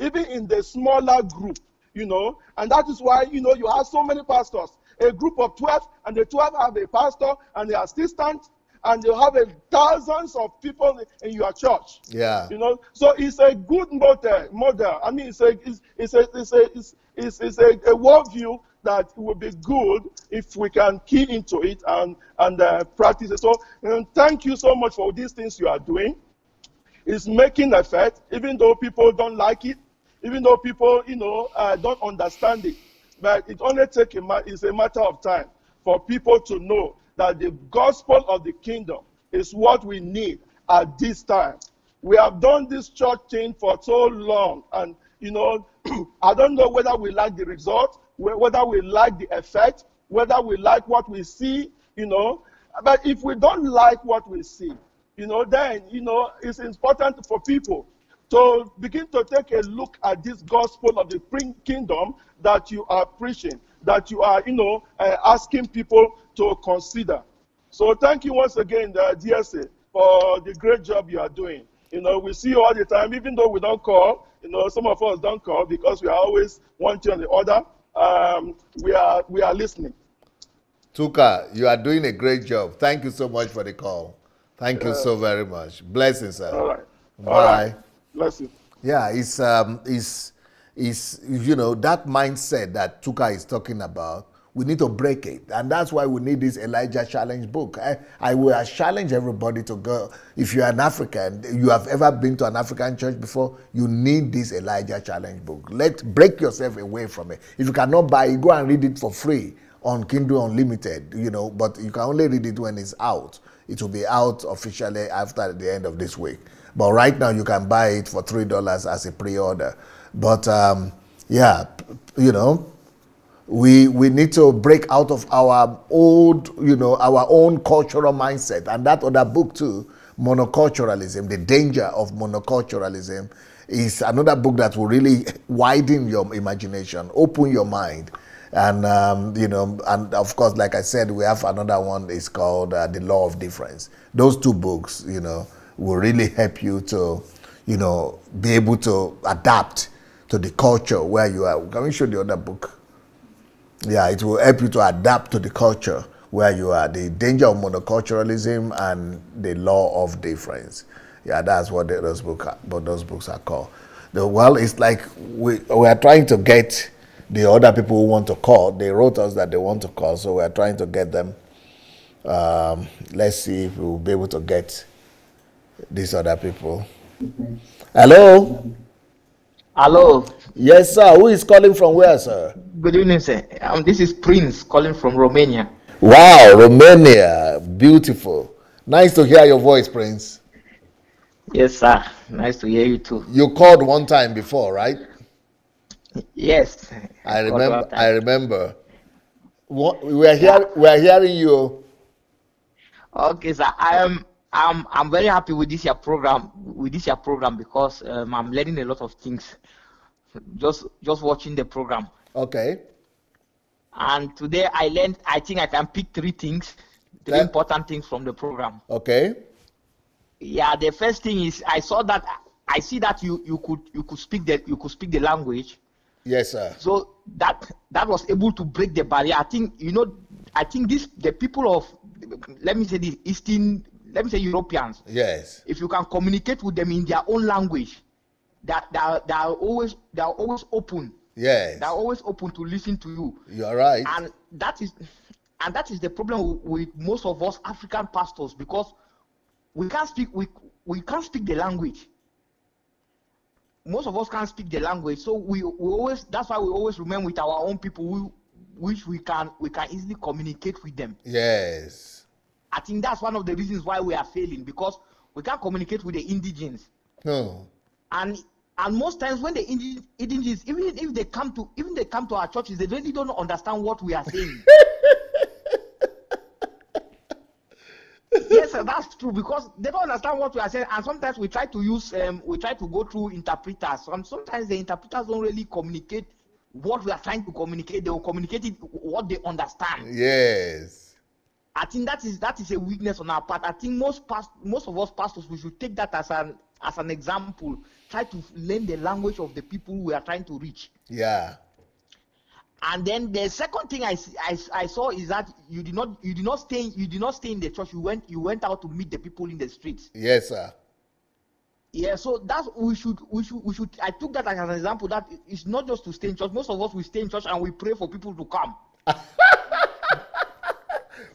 even in the smaller group, you know, and that is why, you know, you have so many pastors, a group of 12, and the 12 have a pastor and the assistant, and you have thousands of people in your church. Yeah. You know, so it's a good model. I mean, it's a worldview that would be good if we can key into it and practice it. So, thank you so much for these things you are doing. It's making effect, even though people don't like it, even though people, you know, don't understand it. But it only takes it's a matter of time for people to know that the gospel of the kingdom is what we need at this time. We have done this church thing for so long, and, you know, I don't know whether we like the result, whether we like the effect, whether we like what we see, you know. But if we don't like what we see, you know, then, you know, it's important for people to begin to take a look at this gospel of the kingdom that you are preaching, that you are, you know, asking people to consider. So thank you once again, DSA, for the great job you are doing. You know, we see you all the time, even though we don't call. You know, some of us don't call because we are always one thing or the other. We are listening. Tuka, you are doing a great job. Thank you so much for the call. Thank you so very much. Blessings, sir. All right. Bye. All right. Bless you. Yeah, it's you know, that mindset that Tuka is talking about. We need to break it, and that's why we need this Elijah Challenge book. I will challenge everybody to go. If you're an African, you have ever been to an African church before, you need this Elijah Challenge book. Break yourself away from it. If you cannot buy it, go and read it for free on Kindle Unlimited. You know, but you can only read it when it's out. It will be out officially after the end of this week. But right now, you can buy it for $3 as a pre-order. But yeah, you know. We need to break out of our old, you know, our own cultural mindset. And that other book too, Monoculturalism, The Danger of Monoculturalism, is another book that will really widen your imagination, open your mind. And, you know, and of course, like I said, we have another one, it's called The Law of Difference. Those two books, you know, will really help you to, you know, be able to adapt to the culture where you are. Can we show the other book? Yeah, it will help you to adapt to the culture where you are. The Danger of Monoculturalism and The Law of Difference. Yeah, that's what those books are called. Well, it's like we are trying to get the other people who want to call. They wrote us that they want to call, so we are trying to get them. Let's see if we'll be able to get these other people. Hello? Hello. Yes, sir. Who is calling from where, sir? Good evening, sir. This is Prince calling from Romania. Wow, Romania. Beautiful. Nice to hear your voice, Prince. Yes, sir. Nice to hear you too. You called one time before, right? Yes. I remember. We are hearing you. Okay, sir. I am I'm very happy with this year program because I'm learning a lot of things just watching the program. Okay. And today I learned, I think I can pick three important things from the program. Okay. Yeah, the first thing is I see that you could speak the language. Yes, sir. So that was able to break the barrier. I think the people of, let me say Europeans. Yes. If you can communicate with them in their own language, they are always open. Yes. They are always open to listen to you. You are right. And that is the problem with most of us African pastors, because we can't speak the language. Most of us can't speak the language, so that's why we always remain with our own people, which we can easily communicate with them. Yes. I think that's one of the reasons why we are failing, because we can't communicate with the indigenes. No. And most times when the indigenes, even if they come to our churches, they really don't understand what we are saying. Yes, that's true, because they don't understand what we are saying, and sometimes we try to go through interpreters. Sometimes the interpreters don't really communicate what we are trying to communicate. They will communicate it what they understand. Yes. I think that is a weakness on our part. I think most of us pastors, we should take that as an example. Try to learn the language of the people we are trying to reach. Yeah. And then the second thing I saw is that you did not stay in the church. You went out to meet the people in the streets. Yes, sir. Yeah, so that's we should. I took that as an example that it's not just to stay in church. Most of us, we stay in church and we pray for people to come.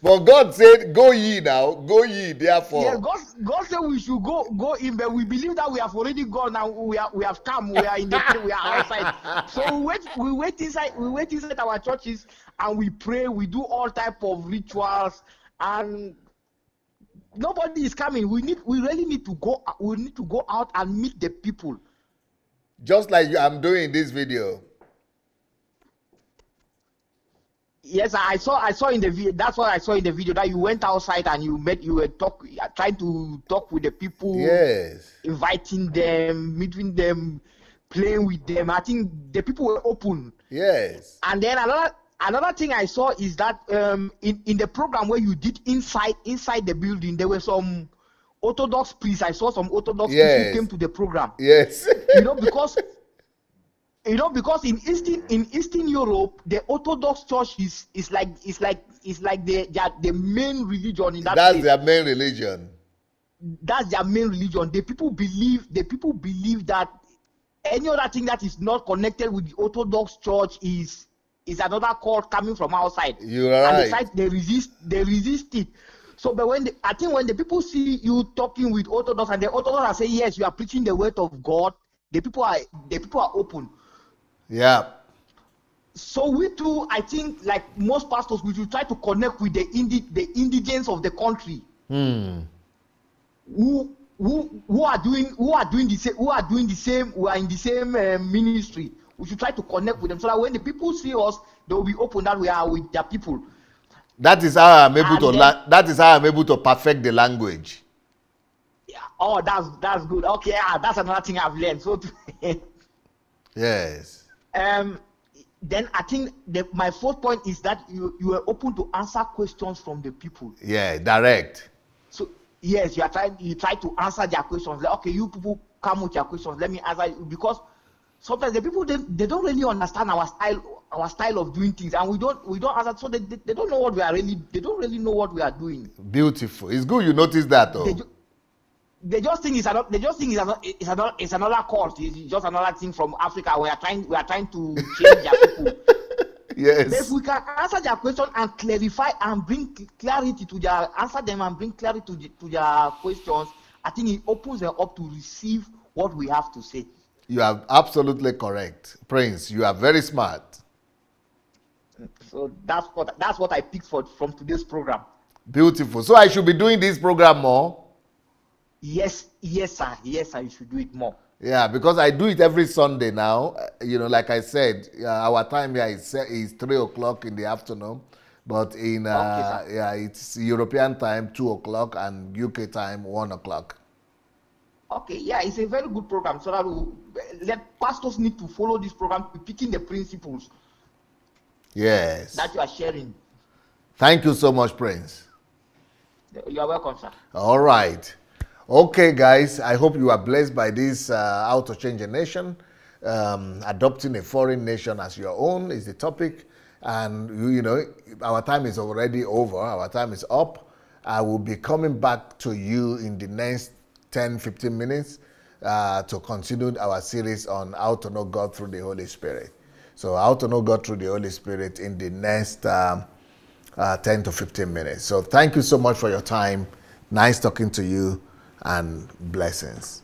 But God said, "Go ye now, go ye." Therefore, yeah, God said we should go in, but we believe that we have already gone now. We have come. We are in the place. We are outside. So we wait inside our churches and we pray. We do all type of rituals, and nobody is coming. We really need to go. We need to go out and meet the people. Just like I'm doing in this video. Yes, I saw in the video. That's what I saw in the video, that you went outside and you were trying to talk with the people. Yes. Inviting them, meeting them, playing with them. I think the people were open. Yes. And then another thing I saw is that in the program where you did inside the building, there were some Orthodox priests. I saw some Orthodox priests who came to the program. Yes. Because in Eastern Europe, the Orthodox Church is like the main religion in that place. That's their main religion. That's their main religion. The people believe that any other thing that is not connected with the Orthodox Church is another cult coming from outside. You're right. And they resist it. So, but when the people see you talking with Orthodox and the Orthodox are saying, yes, you are preaching the word of God, the people are open. Yeah. So we too, I think, like most pastors, we should try to connect with the indigenes of the country, who are doing the same, who are in the same ministry. We should try to connect with them so that when the people see us, they will be open that we are with their people. That is how I'm able to perfect the language. Yeah. Oh, that's good. Okay, that's another thing I've learned. So yes. Then I think my fourth point is that you are open to answer questions from the people. Yeah, direct. So yes, you try to answer their questions. Like, okay, you people come with your questions. Let me answer you, because sometimes the people they don't really understand our style of doing things, and we don't answer, so they don't know what they don't really know what we are doing. Beautiful. It's good you notice that, though. They just think it's another cult. It's just another thing from Africa. We are trying to change their people. Yes. But if we can answer their question and clarify and bring clarity to their to their questions, I think it opens them up to receive what we have to say. You are absolutely correct, Prince. You are very smart. So that's what I picked from today's program. Beautiful. So I should be doing this program more. Yes, sir. Yes, sir. You should do it more. Yeah, because I do it every Sunday now. Like I said, our time here is 3 o'clock in the afternoon. But in yeah, it's European time 2 o'clock and UK time 1 o'clock. Okay, yeah, it's a very good program. So that let pastors need to follow this program, picking the principles. Yes. That you are sharing. Thank you so much, Prince. You are welcome, sir. All right. Okay, guys, I hope you are blessed by this how to change a nation. Adopting a foreign nation as your own is the topic. And, you know, our time is already over. Our time is up. I will be coming back to you in the next 10-15 minutes to continue our series on how to know God through the Holy Spirit. So how to know God through the Holy Spirit in the next 10 to 15 minutes. So thank you so much for your time. Nice talking to you, and blessings.